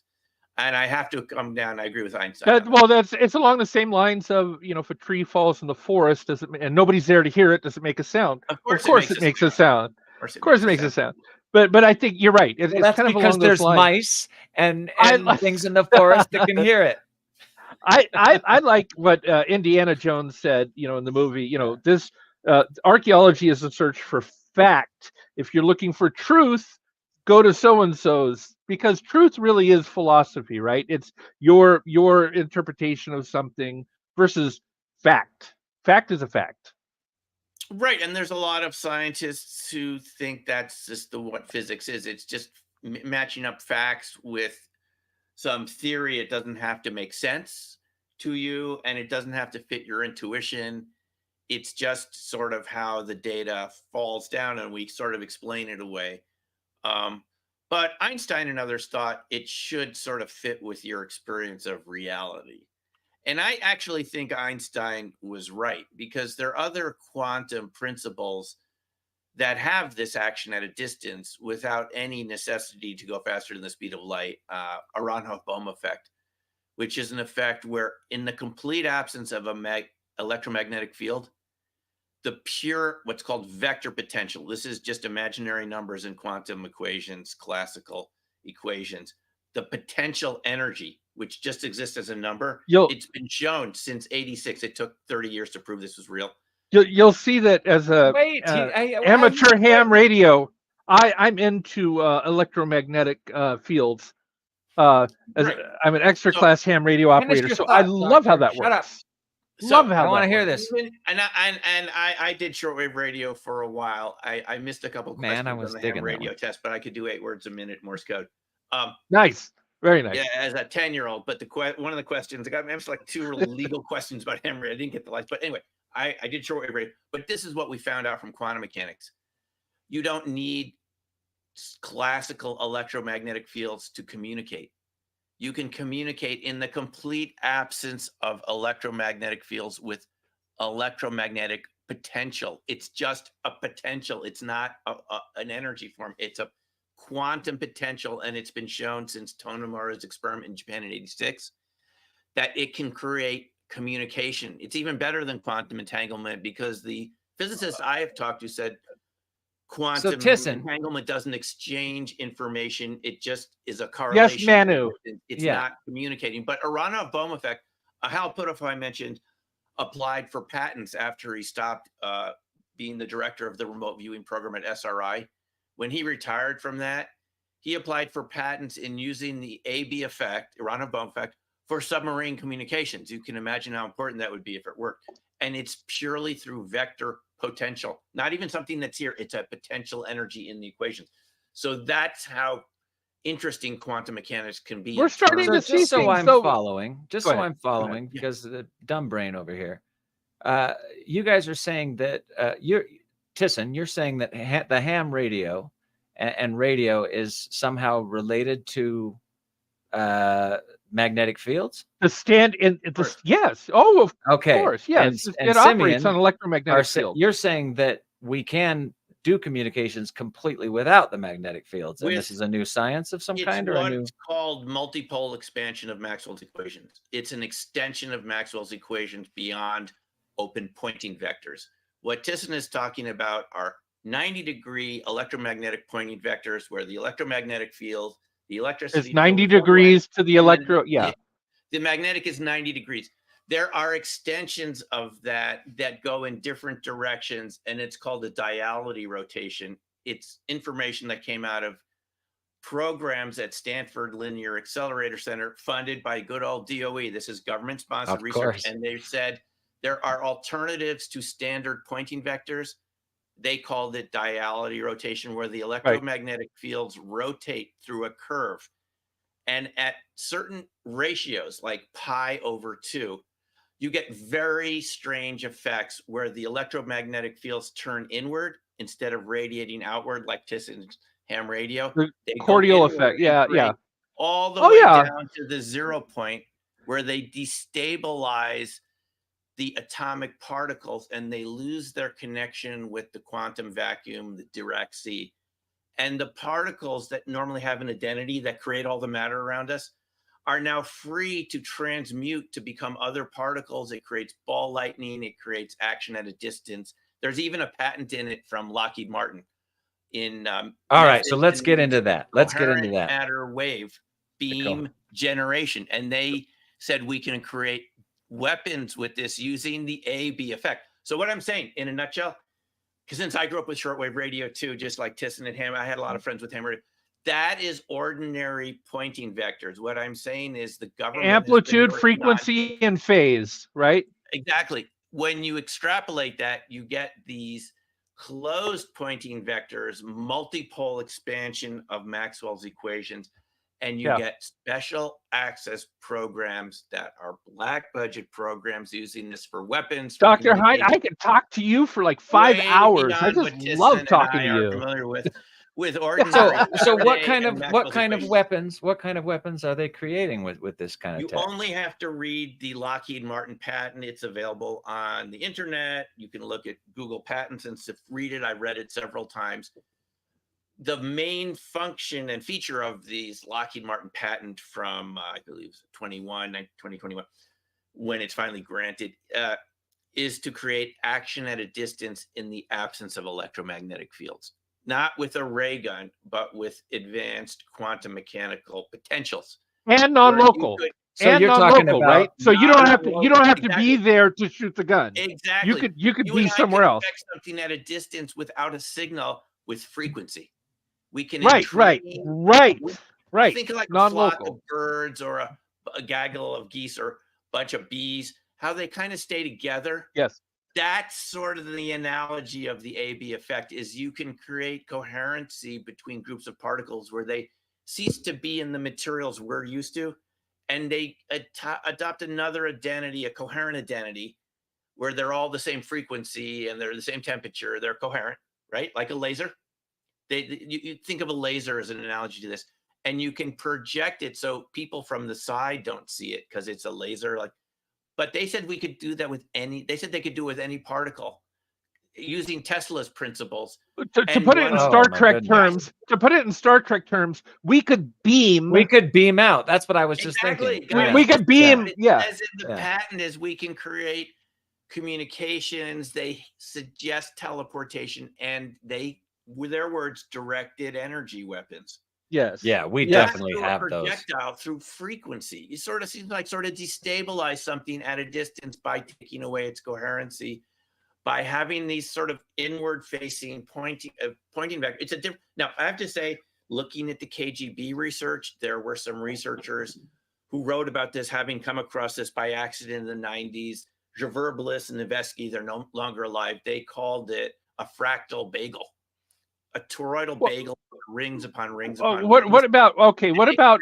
And I have to come down. I agree with Einstein. It's along the same lines of, if a tree falls in the forest, and nobody's there to hear it, does it make a sound? Of course it makes a sound. Of course it makes a sound. But I think you're right. It's that's kind of because there's mice and things in the forest that can hear it. I like what Indiana Jones said, in the movie. This archaeology is a search for fact. If you're looking for truth, go to so and so's, because truth really is philosophy, right? It's your interpretation of something versus fact. Fact is a fact. Right, and there's a lot of scientists who think that's just what physics is. It's just matching up facts with some theory. It doesn't have to make sense to you, and it doesn't have to fit your intuition. It's just sort of how the data falls down, and we sort of explain it away. But Einstein and others thought it should sort of fit with your experience of reality. And I actually think Einstein was right, because there are other quantum principles that have this action at a distance without any necessity to go faster than the speed of light. Aharonov-Bohm effect, which is an effect where, in the complete absence of a electromagnetic field, the pure, what's called vector potential, this is just imaginary numbers in quantum equations, classical equations, the potential energy, which just exists as a number, it's been shown since '86. It took 30 years to prove this was real. You'll see that as a amateur ham radio, I'm into electromagnetic fields. I'm an extra class ham radio operator, so I love how that works. Love how I want to hear this. And I did shortwave radio for a while. I missed a couple questions on the ham radio test, but I could do 8 words a minute Morse code. Nice. Very nice. Yeah, as a 10-year-old. But one of the questions, I got answered like 2 legal questions about ham radio. I didn't get the lights. But anyway, I did shortwave radio. But this is what we found out from quantum mechanics. You don't need classical electromagnetic fields to communicate. You can communicate in the complete absence of electromagnetic fields with electromagnetic potential. It's just a potential. It's not an energy form. It's a quantum potential, and it's been shown since Tonomura's experiment in Japan in '86 that it can create communication. It's even better than quantum entanglement, because the physicists I have talked to said quantum entanglement doesn't exchange information. It just is a correlation. Yes, Manu. It's not communicating. But Aharonov-Bohm effect, Hal Puthoff, I mentioned, applied for patents after he stopped being the director of the remote viewing program at SRI. When he retired from that, he applied for patents in using the AB effect, Aharonov-Bohm effect, for submarine communications. You can imagine how important that would be if it worked. And it's purely through vector potential, not even something that's here. It's a potential energy in the equations. So that's how interesting quantum mechanics can be. We're starting to see so I'm following, because the dumb brain over here. You guys are saying that you're saying that the ham radio and radio is somehow related to magnetic fields? Yes. Oh, of course. Yes. And it operates on electromagnetic fields. You're saying that we can do communications completely without the magnetic fields, and this is a new science of some kind, or it's called multipole expansion of Maxwell's equations. It's an extension of Maxwell's equations beyond open pointing vectors. What Thyssen is talking about are 90-degree electromagnetic pointing vectors where the electromagnetic field, the electricity It's 90 field degrees to the electro. The magnetic is 90 degrees. There are extensions of that go in different directions, and it's called a diality rotation. It's information that came out of programs at Stanford Linear Accelerator Center funded by good old DOE. This is government-sponsored research. And they said there are alternatives to standard pointing vectors. They called it diality rotation, where the electromagnetic fields rotate through a curve. And at certain ratios, like pi/2, you get very strange effects where the electromagnetic fields turn inward instead of radiating outward, like Thyssen's ham radio. The cordial effect. All the way down to the 0 point where they destabilize the atomic particles and they lose their connection with the quantum vacuum, the Dirac-C. And the particles that normally have an identity that create all the matter around us are now free to transmute to become other particles. It creates ball lightning. It creates action at a distance. There's even a patent in it from Lockheed Martin. All right, so let's get into that. Matter wave beam generation. And they said we can create weapons with this using the AB effect. So what I'm saying in a nutshell, because since I grew up with shortwave radio too, just like Thyssen and Ham, I had a lot of friends with ham radio. That is ordinary pointing vectors. What I'm saying is the government amplitude, frequency, and phase, right? Exactly. When you extrapolate that, you get these closed pointing vectors, multipole expansion of Maxwell's equations, and you get special access programs that are black budget programs using this for weapons. Dr. Hein, I could talk to you for like 5 hours. I just love talking to you. Familiar with ordinary. So what kind of weapons are they creating with this kind of tech? You only have to read the Lockheed Martin patent. It's available on the internet. You can look at Google Patents and read it. I read it several times. The main function and feature of these Lockheed Martin patent from, I believe, 2021, when it's finally granted, is to create action at a distance in the absence of electromagnetic fields. Not with a ray gun, but with advanced quantum mechanical potentials. And non-local. So you're talking about, right? So you don't have to be there to shoot the gun. Exactly. You could be somewhere else. Something at a distance without a signal with frequency. We can right. Think of like a flock of birds or a gaggle of geese or a bunch of bees, how they kind of stay together. Yes. That's sort of the analogy of the AB effect, is you can create coherency between groups of particles where they cease to be in the materials we're used to, and they adopt another identity, a coherent identity, where they're all the same frequency and they're the same temperature. They're coherent, right? Like a laser. You think of a laser as an analogy to this, and you can project it so people from the side don't see it because it's a laser. But they said we could do that with they said they could do it with any particle using Tesla's principles. To put it in Star Trek terms, we could beam out. That's what I was just thinking. We could beam, As in the patent is we can create communications. They suggest teleportation, and with their words, directed energy weapons. Yes. Yeah, we definitely have those. Projectile through frequency. It sort of seems like destabilize something at a distance by taking away its coherency, by having these sort of inward-facing pointing back. It's a different. Now, I have to say, looking at the KGB research, there were some researchers who wrote about this, having come across this by accident in the 90s. Zverbelis and Nevesky, they're no longer alive. They called it a fractal bagel. A toroidal bagel, rings upon rings upon rings. What about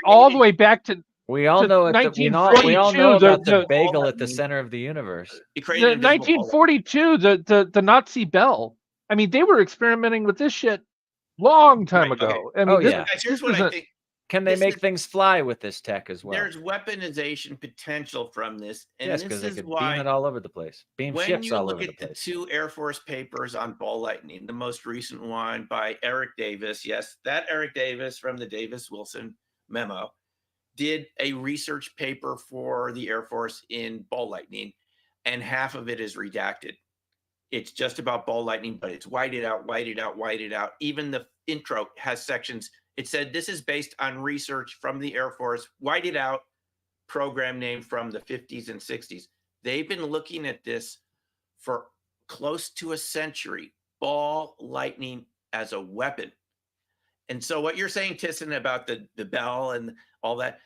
all the way back to we all know about the bagel at the center of the universe. 1942, the Nazi bell. I mean, they were experimenting with this shit long time ago. Okay. I mean, here's what I think. Can they make things fly with this tech as well? There's weaponization potential from this. And yes, because they could beam it all over the place. Beam ships all over the place. When you look at the 2 Air Force papers on ball lightning, the most recent one by Eric Davis, yes, that Eric Davis from the Davis-Wilson memo, did a research paper for the Air Force in ball lightning. and half of it is redacted. It's just about ball lightning, but it's whited out, whited out, whited out. Even the intro has sections. It said this is based on research from the Air Force, whited out, program name from the 50s and 60s. They've been looking at this for close to a century, ball lightning as a weapon. And so what you're saying, Tyson, about the bell and all that,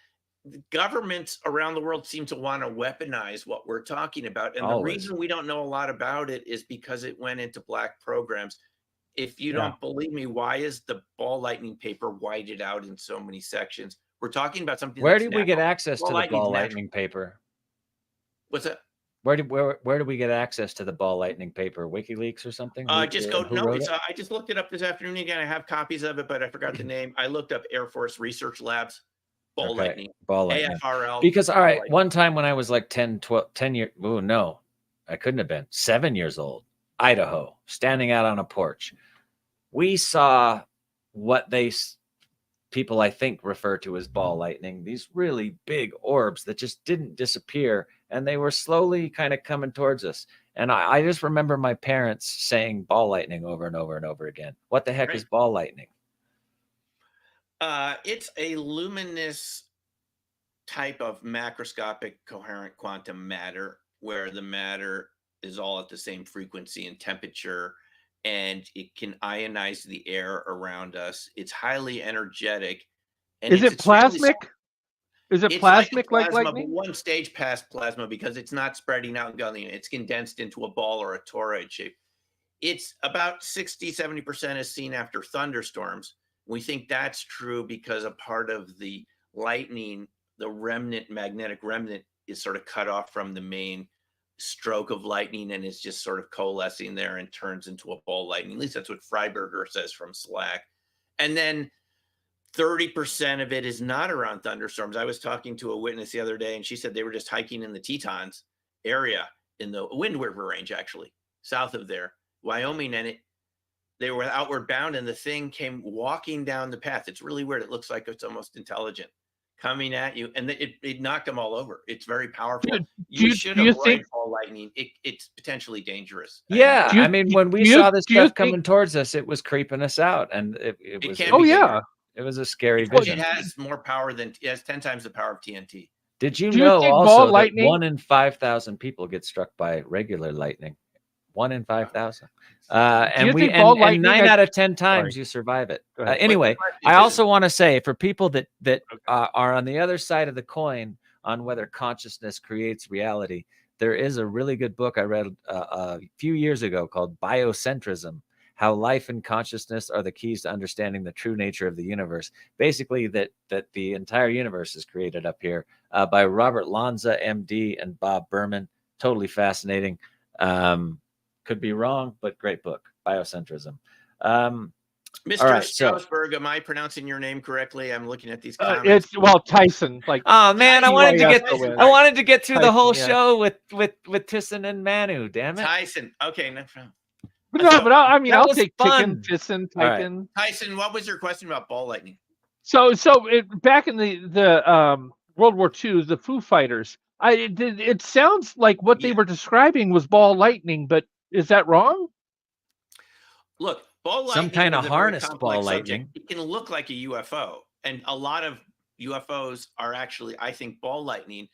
governments around the world seem to want to weaponize what we're talking about. And the reason we don't know a lot about it is because it went into black programs. If you don't believe me, why is the ball lightning paper whited out in so many sections? We're talking about something. Where did we get access to the ball lightning paper? What's that? Where do we get access to the ball lightning paper? WikiLeaks or something? Just go. No, I just looked it up this afternoon again. I have copies of it, but I forgot the name. I looked up Air Force Research Labs. Ball lightning. AFRL. Because, all right, one time when I was like 10 years, oh, no, I couldn't have been 7 years old, Idaho, standing out on a porch. We saw what people I think refer to as ball lightning, these really big orbs that just didn't disappear. And they were slowly kind of coming towards us. And I just remember my parents saying ball lightning over and over and over again. What the heck is ball lightning? It's a luminous type of macroscopic coherent quantum matter where the matter is all at the same frequency and temperature, and it can ionize the air around us. It's highly energetic. And is it plasmic? Is it plasmic like plasma, lightning? One stage past plasma because it's not spreading out and going. It's condensed into a ball or a toroid shape. It's about 60-70% is seen after thunderstorms. We think that's true because a part of the lightning, the remnant, magnetic remnant, is sort of cut off from the main stroke of lightning and is just sort of coalescing there and turns into a ball lightning. At least that's what Freiberger says from Slack. And then 30% of it is not around thunderstorms. I was talking to a witness the other day, and she said they were just hiking in the Tetons area in the Wind River Range, actually, south of there, Wyoming, and they were outward bound, and the thing came walking down the path. It's really weird. It looks like it's almost intelligent coming at you, and it knocked them all over. It's very powerful. You should avoid ball lightning. It's potentially dangerous. Yeah, I mean, when we saw this stuff coming towards us, it was creeping us out, and it was. Oh yeah, it was a scary vision. It has more power than it has 10 times the power of TNT. Did you know also that 1 in 5,000 people get struck by regular lightning? 1 in 5,000. And 9 out of 10 times you survive it. Anyway, I also want to say for people that are on the other side of the coin on whether consciousness creates reality, there is a really good book I read a few years ago called Biocentrism: How Life and Consciousness Are the Keys to Understanding the True Nature of the Universe. Basically, that the entire universe is created up here by Robert Lanza, MD, and Bob Berman. Totally fascinating. Could be wrong, but great book, Biocentrism. Mr. Strasberg, am I pronouncing your name correctly? I'm looking at these comments. It's Tyson. Like, oh man, I wanted to get through the whole show with Tyson and Manu. Damn it, Tyson. Okay, no problem. No, but I'll take Tyson. Tyson, what was your question about ball lightning? So back in the World War II, the Foo Fighters. It sounds like what they were describing was ball lightning, but is that wrong? Look, ball lightning, some kind of harnessed ball lightning. It can look like a UFO, and a lot of UFOs are actually, I think, ball lightning.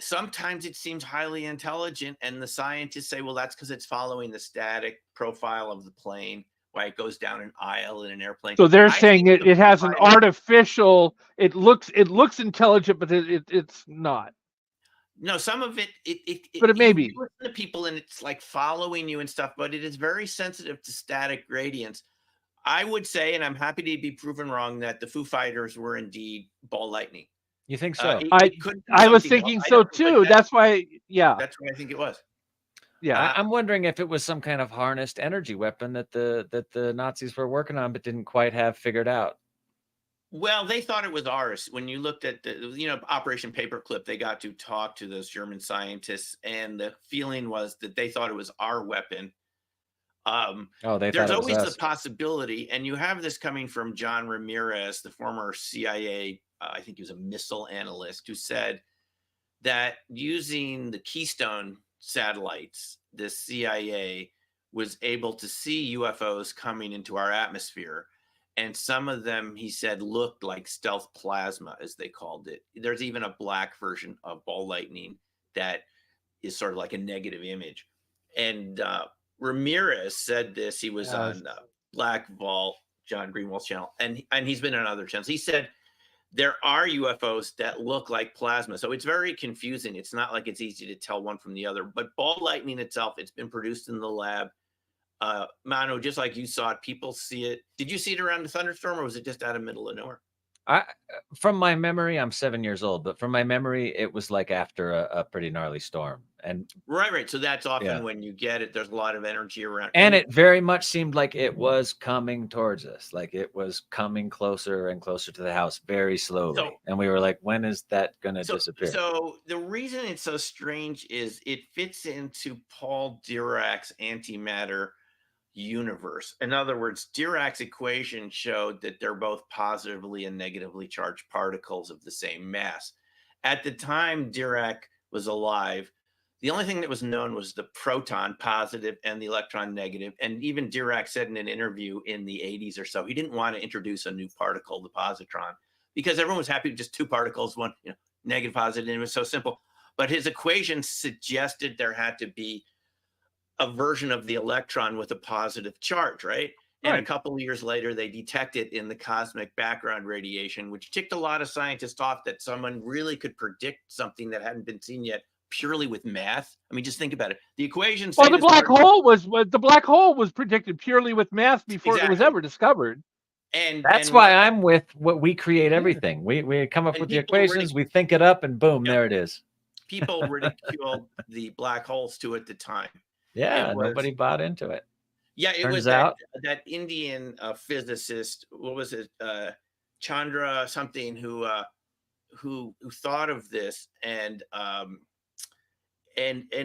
Sometimes it seems highly intelligent, and the scientists say, well, that's because it's following the static profile of the plane, why it goes down an aisle in an airplane. So they're saying it has an artificial. It looks intelligent, but it's not. No, some of it but it may be. You listen to people and it's like following you and stuff, but it is very sensitive to static gradients. I would say, and I'm happy to be proven wrong, that the Foo Fighters were indeed ball lightning. You think so? I was thinking so too. That's why, yeah. That's what I think it was. Yeah, I'm wondering if it was some kind of harnessed energy weapon that the Nazis were working on, but didn't quite have figured out. Well, they thought it was ours. When you looked at the, Operation Paperclip, they got to talk to those German scientists, and the feeling was that they thought it was our weapon. There's always the possibility, and you have this coming from John Ramirez, the former CIA, I think he was a missile analyst, who said that using the Keystone satellites, the CIA was able to see UFOs coming into our atmosphere. And some of them, he said, looked like stealth plasma, as they called it. There's even a black version of ball lightning that is sort of like a negative image. And Ramirez said this. He was on Black Vault, John Greenwald's channel, and he's been on other channels. He said there are UFOs that look like plasma. So it's very confusing. It's not like it's easy to tell one from the other. But ball lightning itself, it's been produced in the lab. Manu, just like you saw it, people see it. Did you see it around the thunderstorm, or was it just out of middle of nowhere? From my memory, I'm 7 years old, but from my memory, it was like after a pretty gnarly storm. And right. So that's often when you get it. There's a lot of energy around, and it very much seemed like it was coming towards us, like it was coming closer and closer to the house very slowly. And we were like, when is that going to disappear? So the reason it's so strange is it fits into Paul Dirac's antimatter universe. In other words, Dirac's equation showed that they're both positively and negatively charged particles of the same mass. At the time Dirac was alive, the only thing that was known was the proton positive and the electron negative. And even Dirac said in an interview in the 80s or so, he didn't want to introduce a new particle, the positron, because everyone was happy with just two particles, one negative, positive, and it was so simple. But his equation suggested there had to be a version of the electron with a positive charge, right? And a couple of years later, they detected in the cosmic background radiation, which ticked a lot of scientists off, that someone really could predict something that hadn't been seen yet purely with math. I mean, just think about it. The equations. Well, the black hole was predicted purely with math before it was ever discovered. And that's why I'm with what we create everything. We come up with the equations, we think it up, and boom, there it is. People ridiculed the black holes too at the time. Yeah, nobody bought into it. Yeah, it was that Indian physicist. What was it? Chandra something, who thought of this, and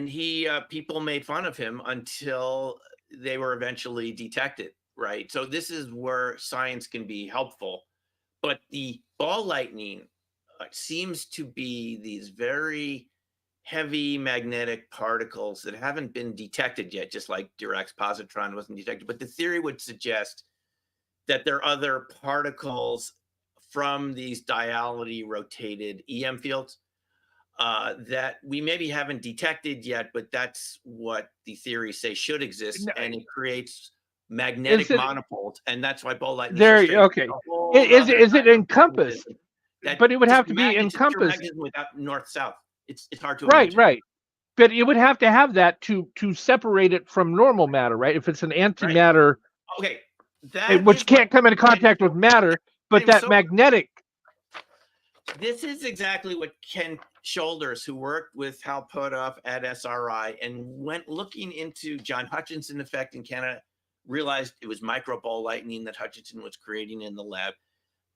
he people made fun of him until they were eventually detected. Right. So this is where science can be helpful. But the ball lightning seems to be these very heavy magnetic particles that haven't been detected yet, just like Dirac's positron wasn't detected. But the theory would suggest that there are other particles from these diality rotated EM fields that we maybe haven't detected yet, but that's what the theories say should exist. And it creates magnetic monopoles, and that's why ball lightning. Is it encompassed? But it would have to be encompassed without north-south. It's hard to imagine. Right. But it would have to have that to separate it from normal matter, right? If it's an antimatter, which can't come into contact with matter, but that magnetic. This is exactly what Ken Shoulders, who worked with Hal Puthoff at SRI and went looking into John Hutchinson effect in Canada, realized it was micro ball lightning that Hutchinson was creating in the lab.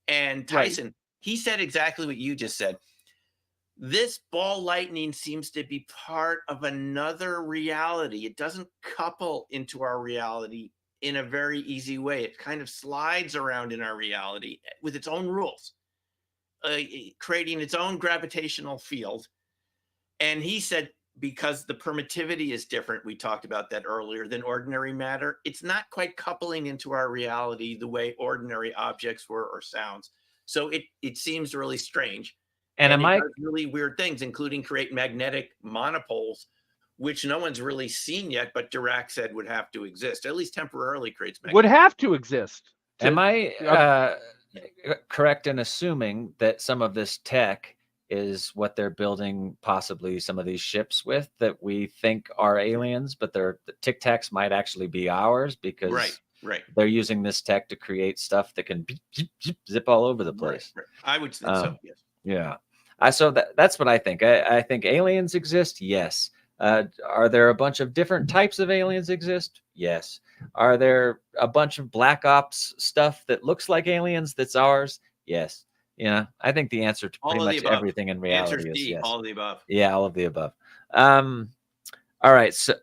And Tyson, he said exactly what you just said. This ball lightning seems to be part of another reality. It doesn't couple into our reality in a very easy way. It kind of slides around in our reality with its own rules, creating its own gravitational field. And he said, because the permittivity is different, we talked about that earlier, than ordinary matter, it's not quite coupling into our reality the way ordinary objects were or sounds. So it seems really strange. And it does really weird things, including create magnetic monopoles, which no one's really seen yet, but Dirac said would have to exist, at least temporarily creates magnetic. Would have to exist. Am I correct in assuming that some of this tech is what they're building possibly some of these ships with that we think are aliens, but the Tic Tacs might actually be ours because they're using this tech to create stuff that can zip all over the place. Right. I would say so, yes. Yeah. So that's what I think. I think aliens exist. Yes. Are there a bunch of different types of aliens exist? Yes. Are there a bunch of black ops stuff that looks like aliens that's ours? Yes. Yeah. I think the answer to pretty much everything in reality is yes. All of the above. Yeah, all of the above. All right. So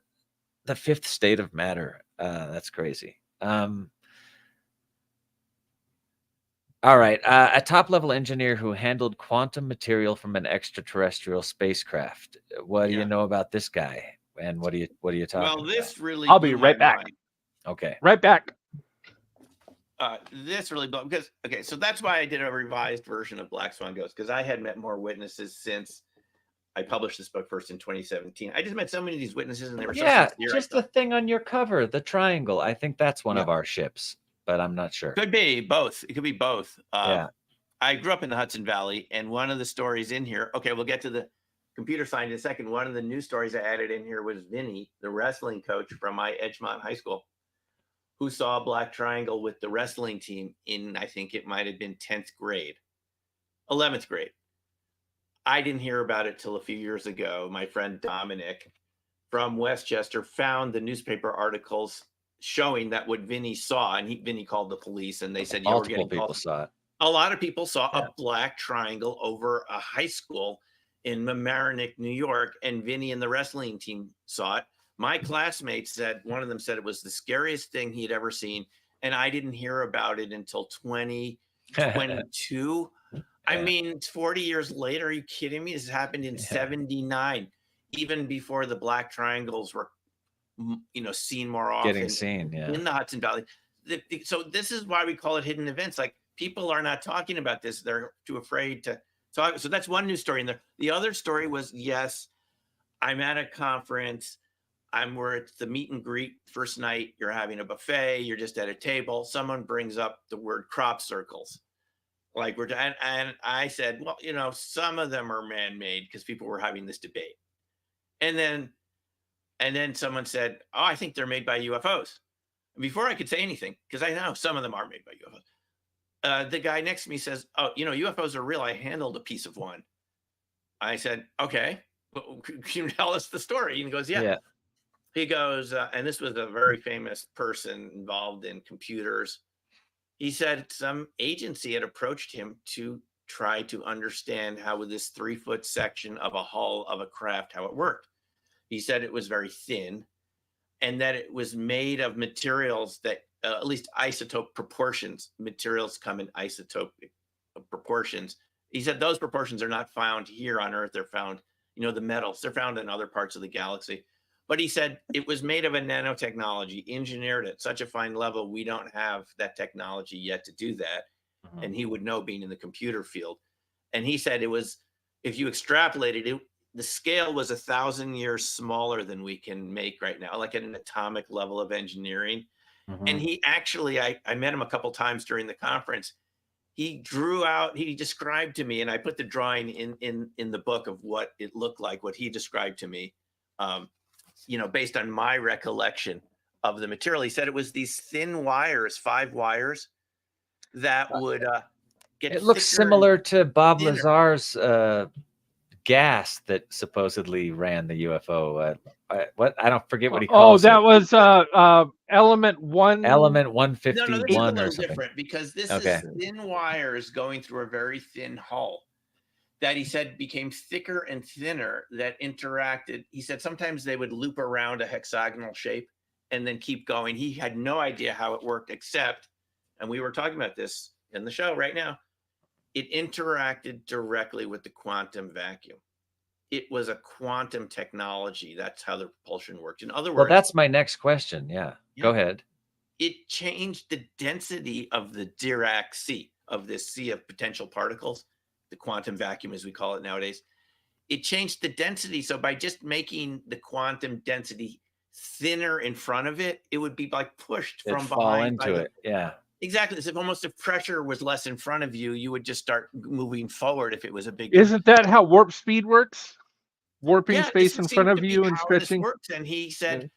the fifth state of matter. That's crazy. All right. A top-level engineer who handled quantum material from an extraterrestrial spacecraft. What do you know about this guy? And what are you talking Well, about? this really I'll be blew right my back. mind. Okay. Right back. This really blew because so that's why I did a revised version of Black Swan Ghost, because I had met more witnesses since I published this book first in 2017. I just met so many of these witnesses, and they were so sincere. Just the thing on your cover, the triangle. I think that's one of our ships, but I'm not sure. Could be both. It could be both. Yeah. I grew up in the Hudson Valley, and one of the stories in here. Okay, we'll get to the computer science in a second. One of the news stories I added in here was Vinny, the wrestling coach from my Edgemont High School, who saw a black triangle with the wrestling team in, I think it might have been 10th grade, 11th grade. I didn't hear about it till a few years ago. My friend Dominic from Westchester found the newspaper articles showing that what Vinny saw, and Vinny called the police, and they said, yeah, multiple people saw it. A lot of people saw a black triangle over a high school in Mamaroneck, New York, and Vinny and the wrestling team saw it. My classmates said, one of them said it was the scariest thing he'd ever seen, and I didn't hear about it until 2022. I mean, it's 40 years later. Are you kidding me? This happened in 79, even before the black triangles were, seen more often. Getting seen, in the Hudson Valley. So this is why we call it hidden events. Like, people are not talking about this. They're too afraid to talk. So that's one news story in there. The other story was, yes, I'm at a conference. Where it's the meet and greet first night. You're having a buffet. You're just at a table. Someone brings up the word crop circles. Like and I said, well, some of them are man-made, because people were having this debate. And then someone said, oh, I think they're made by UFOs. And before I could say anything, because I know some of them are made by UFOs, the guy next to me says, oh, UFOs are real. I handled a piece of one. I said, okay, well, can you tell us the story? And he goes, yeah. He goes, and this was a very famous person involved in computers. He said some agency had approached him to try to understand how this 3-foot section of a hull of a craft, how it worked. He said it was very thin, and that it was made of materials that, at least isotope proportions, materials come in isotopic proportions. He said those proportions are not found here on Earth. They're found, the metals, they're found in other parts of the galaxy. But he said it was made of a nanotechnology, engineered at such a fine level. We don't have that technology yet to do that. Mm-hmm. And he would know, being in the computer field. And he said it was, if you extrapolated it, the scale was 1,000 years smaller than we can make right now, like at an atomic level of engineering. Mm-hmm. And he actually, I met him a couple times during the conference. He described to me, and I put the drawing in the book of what it looked like, what he described to me. Based on my recollection of the material. He said it was these thin wires, 5 wires, that would get. It looks similar to Bob Lazar's gas that supposedly ran the UFO. I don't forget what he calls it. Oh, that was element 1. Element 151 no, or something. Different, because this is thin wires going through a very thin hull that he said became thicker and thinner, that interacted. He said sometimes they would loop around a hexagonal shape and then keep going. He had no idea how it worked, except, and we were talking about this in the show right now, it interacted directly with the quantum vacuum. It was a quantum technology. That's how the propulsion worked. In other words, well, that's my next question. Yeah. Go ahead. It changed the density of the Dirac sea, of this sea of potential particles, the quantum vacuum, as we call it nowadays. It changed the density. So by just making the quantum density thinner in front of it, it would be like pushed from behind. Fall into it. Yeah. Exactly. As if pressure was less in front of you, you would just start moving forward if it was a big. Isn't that how warp speed works? Warping space in front of you and stretching. Works. And he said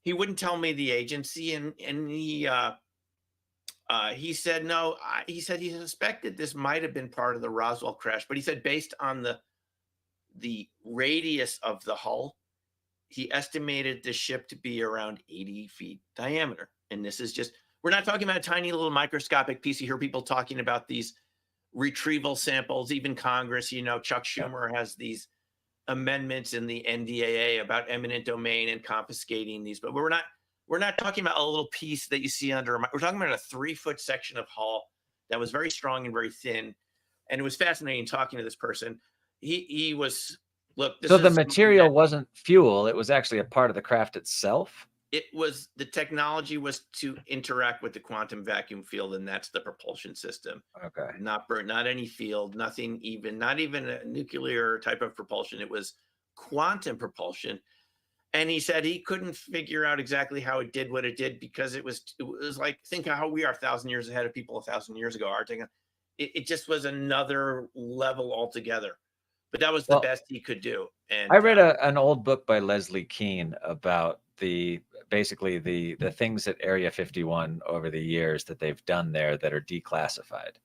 he wouldn't tell me the agency, and he said no. He said he suspected this might have been part of the Roswell crash, but he said based on the radius of the hull, he estimated the ship to be around 80 feet diameter. And this is just, we're not talking about a tiny little microscopic piece. You hear people talking about these retrieval samples. Even Congress, Chuck Schumer has these amendments in the NDAA about eminent domain and confiscating these, but we're not talking about a little piece that you see under. We're talking about a 3-foot section of hull that was very strong and very thin. And it was fascinating talking to this person. He was Look, so the material wasn't fuel; it was actually a part of the craft itself. It was, the technology was to interact with the quantum vacuum field, and that's the propulsion system. Okay. Not any field, nothing, not even a nuclear type of propulsion. It was quantum propulsion. And he said he couldn't figure out exactly how it did what it did, because it was like, think of how we are 1,000 years ahead of people 1,000 years ago. It just was another level altogether. But that was the best he could do. And I read an old book by Leslie Kean about basically the things at Area 51 over the years that they've done there that are declassified.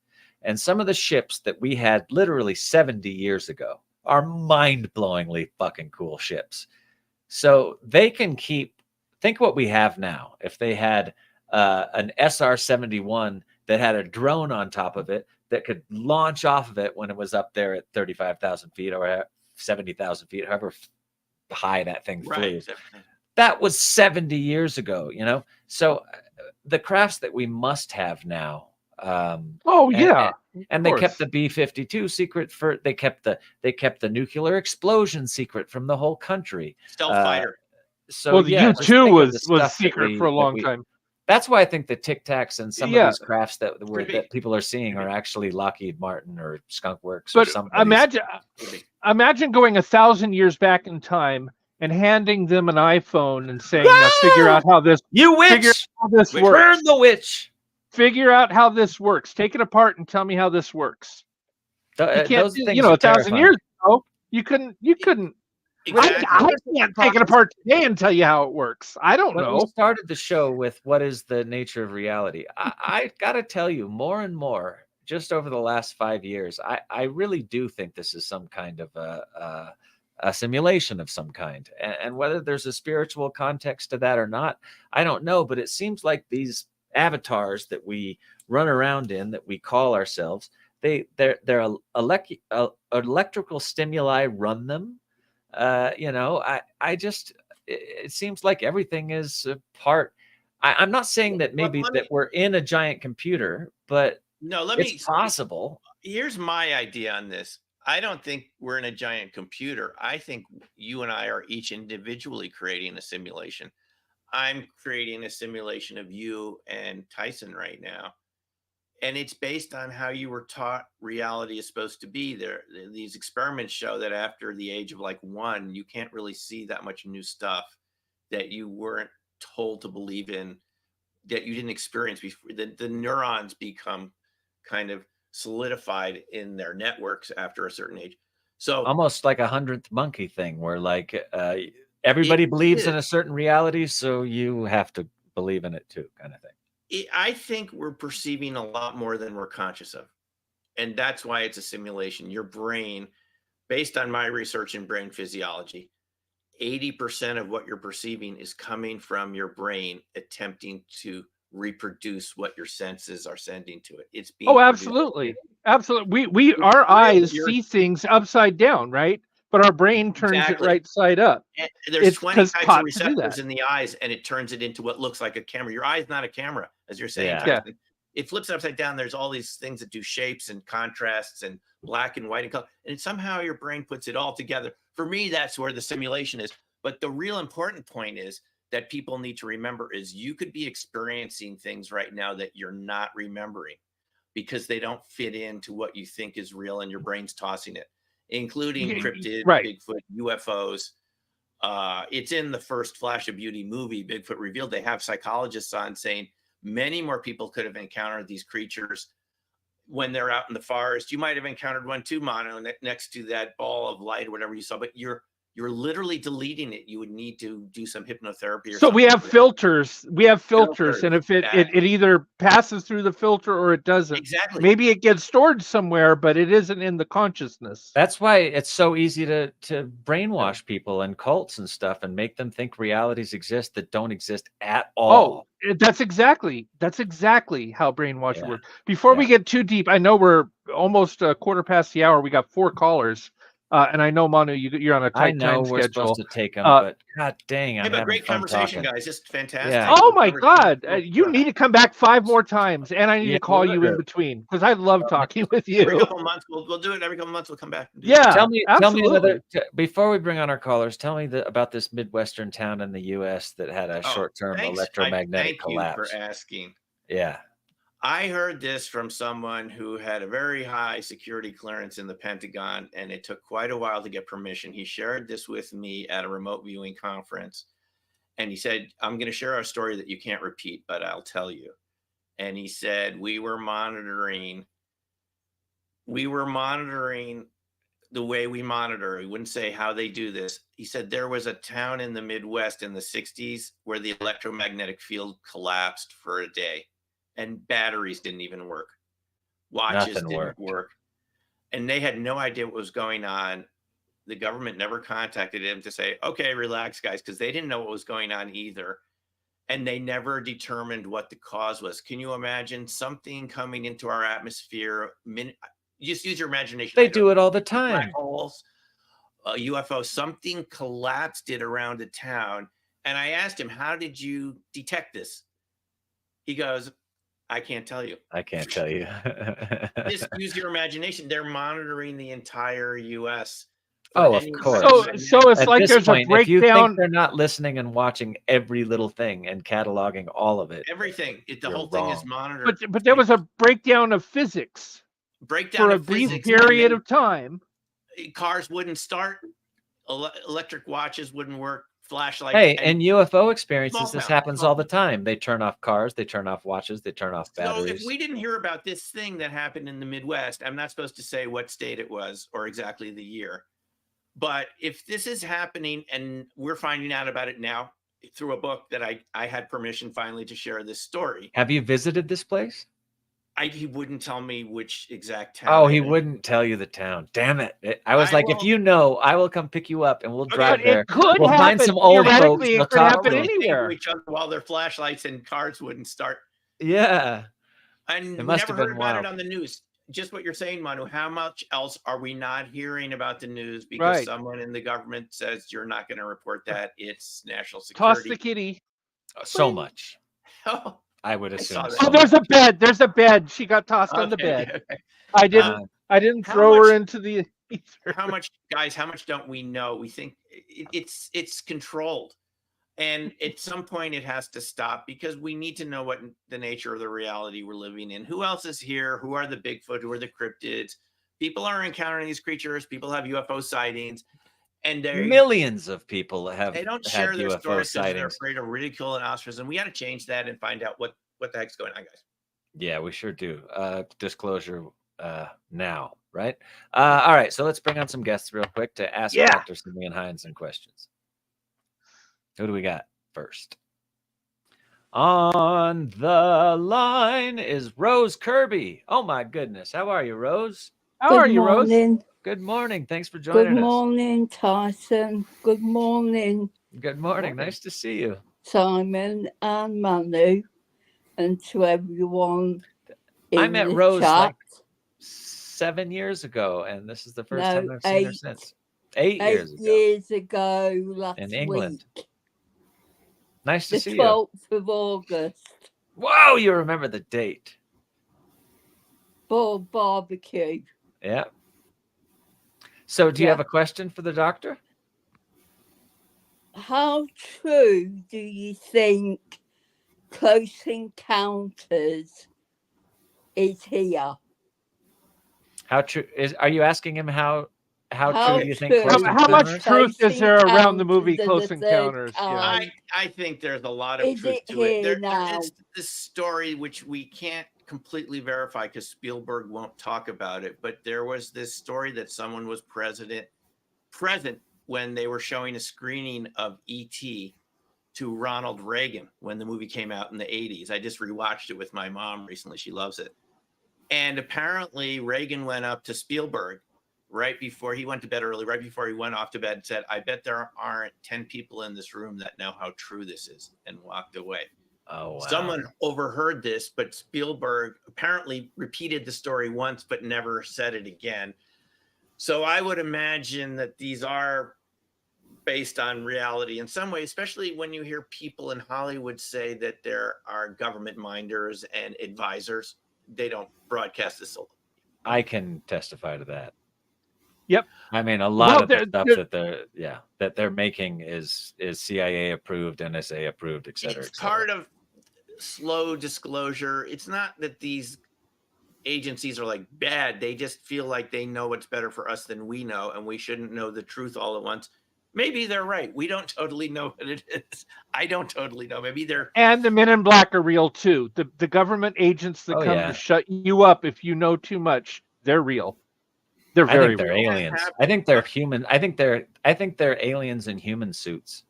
And some of the ships that we had literally 70 years ago are mind-blowingly fucking cool ships. So they can think what we have now. If they had an SR-71 that had a drone on top of it that could launch off of it when it was up there at 35,000 feet or 70,000 feet, however high that thing flew. Right. That was 70 years ago, you know? So the crafts that we must have now. Oh, and they kept the B-52 secret they kept the nuclear explosion secret from the whole country. Stealth fighter. So the U-2 was secret for a long time. That's why I think the Tic Tacs and some of these crafts that people are seeing are actually Lockheed Martin or Skunk Works. But imagine going 1,000 years back in time and handing them an iPhone and saying, "Now figure out how this works. Burn the witch. Figure out how this works. Take it apart and tell me how this works." You can't, 1,000 years ago, you couldn't. Exactly. I can't take it apart today and tell you how it works. I don't know. We started the show with what is the nature of reality. I got to tell you, more and more, just over the last 5 years, I really do think this is some kind of a simulation of some kind. And whether there's a spiritual context to that or not, I don't know. But it seems like these avatars that we run around in, that we call ourselves, their electrical stimuli run them. It seems like everything is a part. I'm not saying that that we're in a giant computer, but it's possible. Here's my idea on this. I don't think we're in a giant computer. I think you and I are each individually creating a simulation. I'm creating a simulation of you and Tyson right now. And it's based on how you were taught reality is supposed to be. These experiments show that after the age of like 1, you can't really see that much new stuff that you weren't told to believe in, that you didn't experience before. The neurons become kind of solidified in their networks after a certain age. So almost like a 100th monkey thing, where like everybody believes in a certain reality, so you have to believe in it too, kind of thing. I think we're perceiving a lot more than we're conscious of. And that's why it's a simulation. Your brain, based on my research in brain physiology, 80% of what you're perceiving is coming from your brain attempting to reproduce what your senses are sending to it. It's being absolutely. Absolutely. Our eyes see things upside down, right? But our brain turns it right side up. And there's 20 types of receptors in the eyes, and it turns it into what looks like a camera. Your eye is not a camera, as you're saying. Yeah. It flips it upside down. There's all these things that do shapes and contrasts and black and white and color. And somehow your brain puts it all together. For me, that's where the simulation is. But the real important point is that people need to remember is you could be experiencing things right now that you're not remembering because they don't fit into what you think is real, and your brain's tossing it, including cryptid, Bigfoot, UFOs. It's in the first Flash of Beauty movie, Bigfoot Revealed. They have psychologists on saying many more people could have encountered these creatures when they're out in the forest. You might have encountered one too, Mono, next to that ball of light or whatever you saw, but you're literally deleting it. You would need to do some hypnotherapy or something. We have filters. We have filters, and if it either passes through the filter or it doesn't. Exactly. Maybe it gets stored somewhere, but it isn't in the consciousness. That's why it's so easy to brainwash people and cults and stuff and make them think realities exist that don't exist at all. Oh, that's exactly how brainwashing works. Before we get too deep, I know we're almost a quarter past the hour. We got 4 callers. And I know, Manu, you're on a I tight know time we're schedule. supposed to take them, but god dang, Hey, I'm but having great fun conversation, talking. guys. Just fantastic. Yeah. Oh my God, you need to come back 5 more times, and I need to call you in between because I love talking with Every you. couple of months, we'll do it. Every couple of months, we'll come back. And do Yeah, Tell me absolutely. before we bring on our callers. Tell me about this Midwestern town in the U.S. that had a short-term electromagnetic collapse. Thank you for asking. Yeah. I heard this from someone who had a very high security clearance in the Pentagon, and it took quite a while to get permission. He shared this with me at a remote viewing conference, and he said, I'm going to share a story that you can't repeat, but I'll tell you. And he said, we were monitoring the way we monitor. He wouldn't say how they do this. He said there was a town in the Midwest in the 60s where the electromagnetic field collapsed for a day. And batteries didn't even work. Watches didn't work. And they had no idea what was going on. The government never contacted him to say, okay, relax, guys, because they didn't know what was going on either. And they never determined what the cause was. Can you imagine something coming into our atmosphere? Just use your imagination. They do it all the time. Black holes, UFO, something collapsed it around a town. And I asked him, how did you detect this? He goes, I can't tell you. I can't tell you. Just use your imagination. They're monitoring the entire U.S. Oh, of course. So it's like there's a breakdown. If you think they're not listening and watching every little thing and cataloging all of it, everything, the whole thing is monitored. But there was a breakdown of physics. For a brief period of time. Cars wouldn't start. Electric watches wouldn't work. Flashlights. Hey, in UFO experiences, this happens all the time. They turn off cars, they turn off watches, they turn off batteries. So if we didn't hear about this thing that happened in the Midwest, I'm not supposed to say what state it was or exactly the year. But if this is happening and we're finding out about it now through a book that I had permission finally to share this story. Have you visited this place? He wouldn't tell me which exact town. Oh, he wouldn't tell you the town. Damn it. I was like, if you know, I will come pick you up and we'll drive there. We'll find some old folks. It could happen anywhere. Each other while their flashlights and cars wouldn't start. Yeah. And never heard about it on the news. Just what you're saying, Manu, how much else are we not hearing about the news because someone in the government says you're not going to report that? It's national security. Toss the kitty. So much. I would assume. Oh, there's a bed. There's a bed. She got tossed on the bed. Okay. I didn't throw her into the ether. How much, guys? How much don't we know? We think it's controlled, and at some point it has to stop because we need to know what the nature of the reality we're living in. Who else is here? Who are the Bigfoot? Who are the cryptids? People are encountering these creatures. People have UFO sightings. And millions of people they don't share their stories because they're afraid of ridicule and ostracism. We got to change that and find out what the heck's going on, guys. Yeah, we sure do. Disclosure now, right? All right, so let's bring on some guests real quick to ask Dr. Simeon Hein some questions. Who do we got first? On the line is Rose Kirby. Oh my goodness, how are you, Rose? How are you, Rose? Good morning. Thanks for joining us. Good morning, Tyson. Good morning. Good morning. Nice to see you. Simon and Manu, and to everyone I met Rose like 7 years ago, and this is the first time I've seen her since. 8 years ago last in England. Week. Nice to see you. The 12th of August. Wow, you remember the date. For barbecue. Yeah. So do you have a question for the doctor? How true do you think Close Encounters is here? How true are you asking him how true do you think how much truth is there around the movie Close Encounters? I think there's a lot of truth to it. There is this story which we can't completely verify because Spielberg won't talk about it, but there was this story that someone was present when they were showing a screening of E.T. to Ronald Reagan when the movie came out in the 80s. I just rewatched it with my mom recently. She loves it. And apparently Reagan went up to Spielberg right before he went to bed early, right before he went off to bed, and said, I bet there aren't 10 people in this room that know how true this is, and walked away. Oh, wow. Someone overheard this, but Spielberg apparently repeated the story once, but never said it again. So I would imagine that these are based on reality in some way, especially when you hear people in Hollywood say that there are government minders and advisors. They don't broadcast this. I can testify to that. Yep. I mean, a lot of the stuff that they're making is CIA approved, NSA approved, et cetera. It's part of slow disclosure. It's not that these agencies are like bad. They just feel like they know what's better for us than we know, and we shouldn't know the truth all at once. Maybe they're right. We don't totally know what it is. I don't totally know. Maybe they're... And the men in black are real too. The government agents that come to shut you up if you know too much, they're real. They're very real. Aliens. I think they're human. I think they're aliens in human suits.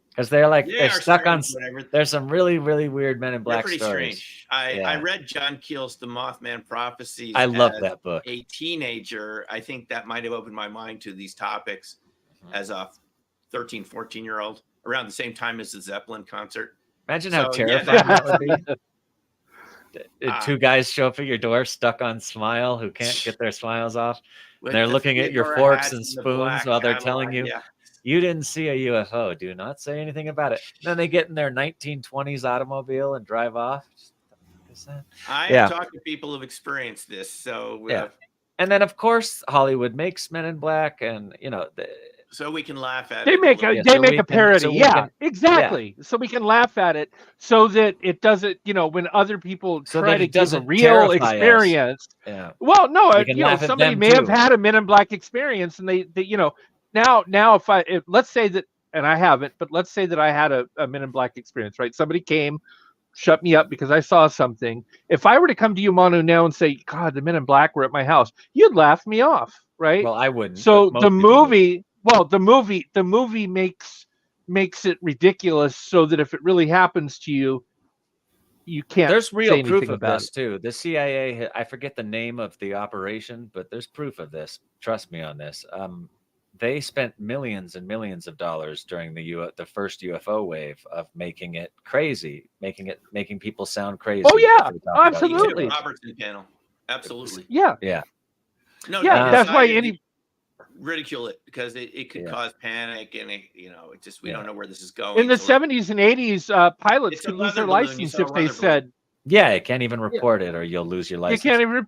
Because they're like they're stuck on. There's some really, really weird Men in Black pretty stories. Strange. I read John Keel's The Mothman Prophecies. I love that book. A teenager, I think that might have opened my mind to these topics as a 13, 14-year-old, around the same time as the Zeppelin concert. Imagine how terrifying that would be. Two guys show up at your door stuck on Smile who can't get their smiles off. They're looking at your forks and spoons while they're telling you, you didn't see a UFO. Do not say anything about it. Then they get in their 1920s automobile and drive off. I have talked to people who've experienced this. So and then, of course, Hollywood makes Men in Black, and so we can laugh at it. They make a parody. Exactly. So we can laugh at it so that it doesn't, when other people try to give a real experience. Well, no, somebody may have had a Men in Black experience, and they now if let's say that, and I haven't, but let's say that I had a Men in Black experience, right? Somebody came, shut me up because I saw something. If I were to come to you, Manu, now and say, God, the Men in Black were at my house, you'd laugh me off, right? Well, I wouldn't. So the movie makes it ridiculous so that if it really happens to you, you can't. There's real proof of this too. The CIA, I forget the name of the operation, but there's proof of this. Trust me on this. They spent millions and millions of dollars during the first UFO wave of making it crazy, making people sound crazy. Oh yeah, absolutely. Robertson panel, absolutely. Yeah. No, that's why ridicule it because it could cause panic, and we don't know where this is going. In the 70s and 80s, pilots could lose their license if they said, you can't even report it, or you'll lose your license. You can't even,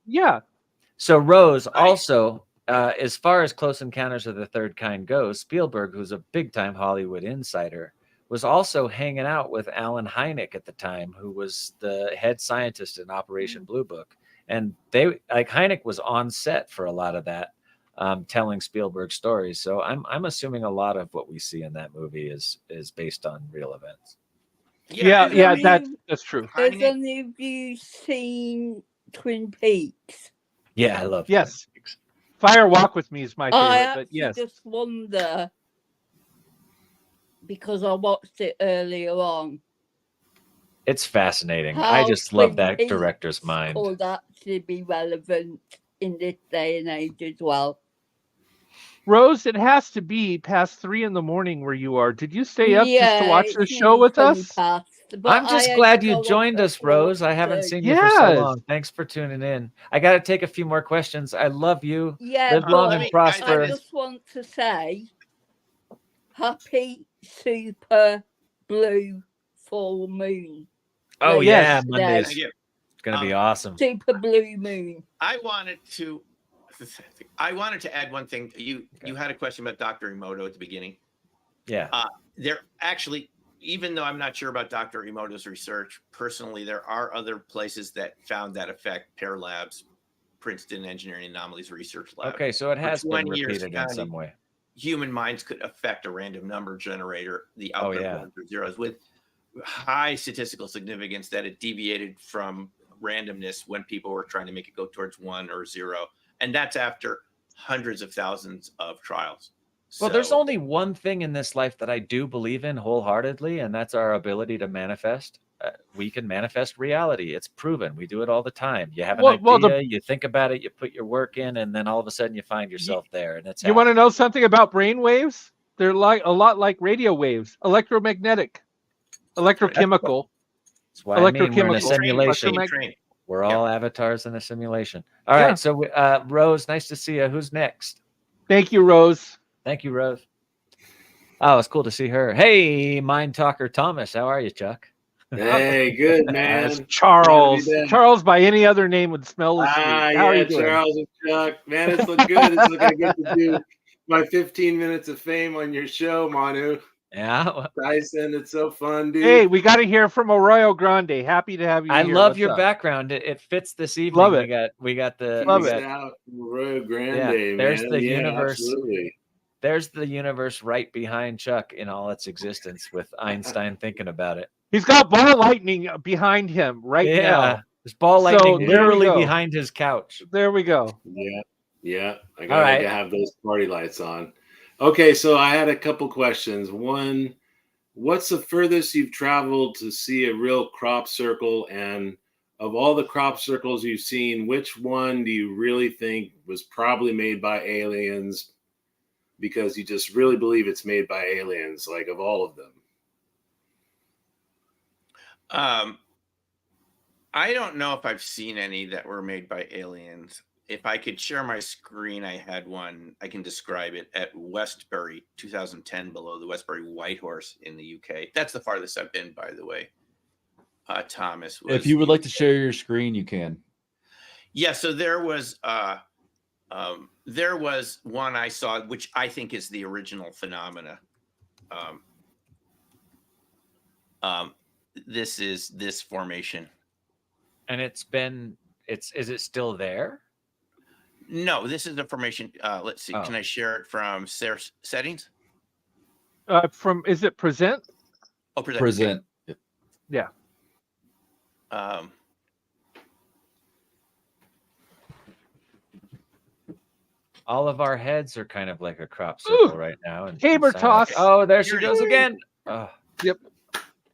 So Rose also. As far as Close Encounters of the Third Kind goes, Spielberg, who's a big-time Hollywood insider, was also hanging out with Alan Hynek at the time, who was the head scientist in Operation Blue Book. And Hynek was on set for a lot of that, telling Spielberg stories. So I'm assuming a lot of what we see in that movie is based on real events. That's true. Has any of you seen Twin Peaks? Yeah, I love Twin Peaks. Fire Walk with Me is my favorite, but yes. I just wonder, because I watched it earlier on. It's fascinating. I just love that director's mind. Could actually be relevant in this day and age as well. Rose, it has to be past 3 a.m. where you are. Did you stay up just to watch the show with us? I'm just glad you joined us, Rose. I haven't seen you for so long. Thanks for tuning in. I got to take a few more questions. I love you. Live long and prosper. I just want to say, happy super blue full moon. Oh yeah, Mondays. It's gonna be awesome. Super blue moon. I wanted to add one thing. You had a question about Dr. Emoto at the beginning. Yeah. There actually, even though I'm not sure about Dr. Emoto's research, personally, there are other places that found that effect. Pear Labs, Princeton Engineering Anomalies Research Lab. Okay, so it has been repeated in some way. Human minds could affect a random number generator, the output of ones or zeros, with high statistical significance that it deviated from randomness when people were trying to make it go towards 1 or 0. And that's after hundreds of thousands of trials. Well, there's only one thing in this life that I do believe in wholeheartedly, and that's our ability to manifest. We can manifest reality. It's proven. We do it all the time. You have an idea, you think about it, you put your work in, and then all of a sudden you find yourself there. And it's you want to know something about brain waves? They're like a lot like radio waves, electromagnetic, electrochemical. That's why I mean we're in a simulation. We're all avatars in a simulation. All right. So, Rose, nice to see you. Who's next? Thank you, Rose. Thank you, Rose. Oh, it's cool to see her. Hey, Mind Talker Thomas. How are you, Chuck? Hey, good, man. That's Charles. Charles, by any other name, would smell as sweet. How are you doing? Charles and Chuck. Man, it's look good. It's like I get to do my 15 minutes of fame on your show, Manu. Yeah. Tyson, it's so fun, dude. Hey, we got to hear from Arroyo Grande. Happy to have you I here. love What's your up? background. It fits this evening. Love it. We got the Love it. Out Arroyo Grande, yeah, there's man. the universe. Absolutely. There's the universe right behind Chuck in all its existence with Einstein thinking about it. He's got ball lightning behind him right now. There's ball lightning So, there we literally go. behind his couch. There we go. Yeah. I gotta have those party lights on. Okay, so I had a couple questions. One, what's the furthest you've traveled to see a real crop circle? And of all the crop circles you've seen, which one do you really think was probably made by aliens? Because you just really believe it's made by aliens, like of all of them. I don't know if I've seen any that were made by aliens. If I could share my screen, I had one. I can describe it at Westbury, 2010, below the Westbury Whitehorse in the UK. That's the farthest I've been, by the way. Thomas, if you would like to share your screen, you can. Yeah. So there was one I saw, which I think is the original phenomena. This is this formation. And is it still there? No, this is the formation. Let's see. Can I share it from settings? Is it present? Oh, present. Present. Okay. Yeah. All of our heads are kind of like a crop circle right now. And Gamer toss. Oh, there she goes again. Oh. Yep.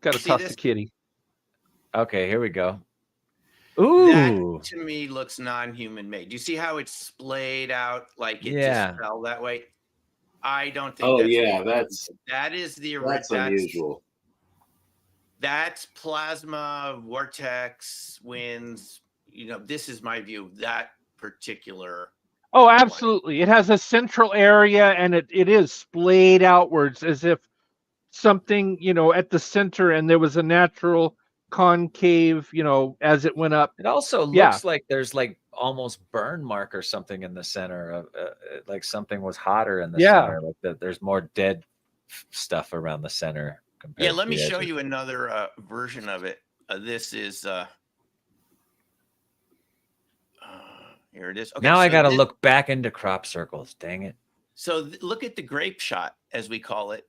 Got to toss the kitty. Okay, here we go. Ooh. That to me looks non-human made. Do you see how it's splayed out like it just fell that way? I don't think that is the original. That's unusual. That's plasma, vortex, winds. This is my view. That particular. Oh, absolutely. It has a central area and it is splayed outwards as if something, at the center, and there was a natural concave, as it went up. It also looks like there's like almost burn mark or something in the center of like something was hotter in the center. Like there's more dead stuff around the center. Yeah, let me show you another version of it. This is here it is. Okay, now I got to look back into crop circles. Dang it. So look at the grape shot, as we call it,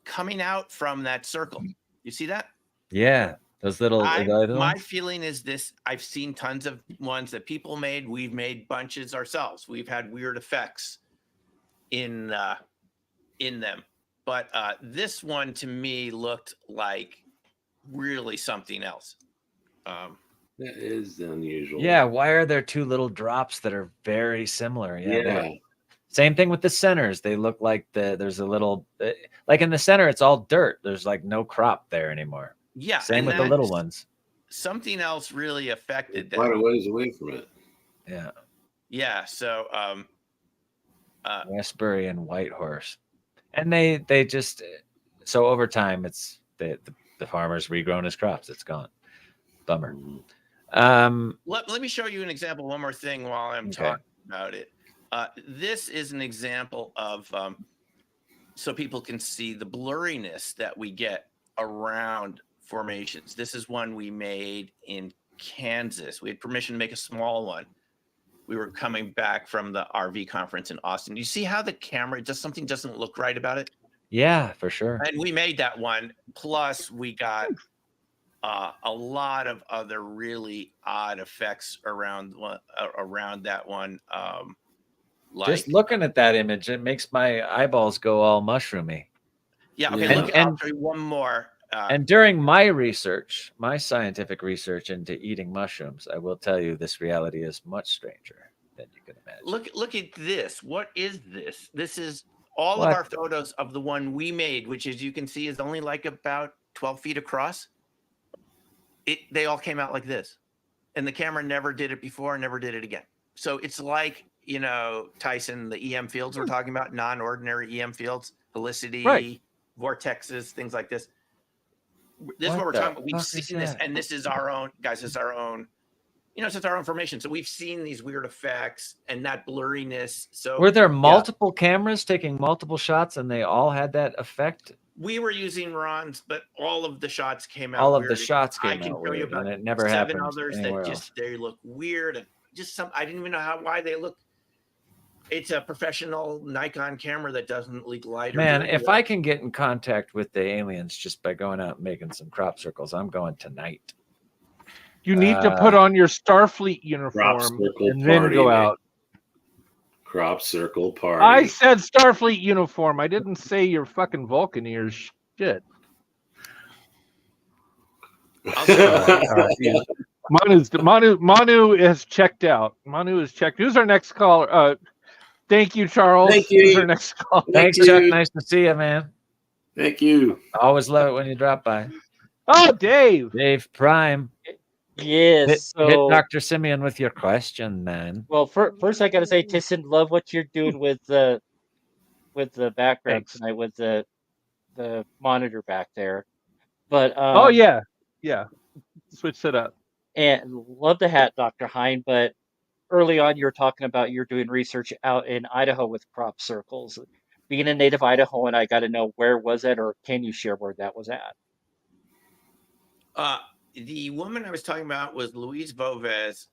coming out from that circle. You see that? Yeah, those little. My feeling is this: I've seen tons of ones that people made. We've made bunches ourselves. We've had weird effects in them, but this one to me looked like really something else. That is unusual. Yeah, why are there two little drops that are very similar? Yeah. Same thing with the centers. They look like there's a little, like in the center, it's all dirt. There's like no crop there anymore. Yeah. Same with the little ones. Something else really affected that. Quite a ways away from it. Yeah. Yeah. So, Westbury and Whitehorse. And they just, so over time, it's the farmer's regrown his crops. It's gone. Bummer. Let me show you an example. One more thing while I'm talking about it. This is an example of, so people can see the blurriness that we get around formations. This is one we made in Kansas. We had permission to make a small one. We were coming back from the RV conference in Austin. You see how the camera, something doesn't look right about it? Yeah, for sure. And we made that one. Plus, we got a lot of other really odd effects around that one. Just looking at that image, it makes my eyeballs go all mushroomy. Yeah. Okay. I'll show you one more. And during my research, my scientific research into eating mushrooms, I will tell you this reality is much stranger than you can imagine. Look at this. What is this? This is all of our photos of the one we made, which, as you can see, is only like about 12 feet across. They all came out like this. and the camera never did it before, never did it again. So it's like, you know, Tyson, the EM fields we're talking about, non-ordinary EM fields, helicity, vortexes, things like this. This is what we're talking about. We've seen this, and this is our own, guys, it's our own, you know, it's our own information. So we've seen these weird effects and that blurriness. So were there multiple cameras taking multiple shots and they all had that effect? We were using Ron's, but all of the shots came out. All of weird. the shots came out. I can tell you about and it never 7 happened others that just they look weird and just some. I didn't even know why they look. It's a professional Nikon camera that doesn't leak light. Man, if I can get in contact with the aliens just by going out and making some crop circles, I'm going tonight. You need to put on your Starfleet uniform and then go out. Crop circle party. I said Starfleet uniform. I didn't say your fucking Vulcaneers shit. Manu has checked out. Manu is checked. Who's our next caller? Thank you, Charles. Thank you. Who's our next caller? Thanks, Chuck. Nice to see you, man. Thank you. I always love it when you drop by. Oh, Dave. Dave Prime. Yes. Hit Dr. Simeon with your question, man. Well, first I got to say, Tyson, love what you're doing with the background tonight with the monitor back there. But oh yeah, switch it up. And love the hat, Dr. Hein. But early on, you were talking about you're doing research out in Idaho with crop circles. Being a native Idahoan, I got to know, where was it, or can you share where that was at? The woman I was talking about was Louise Voves,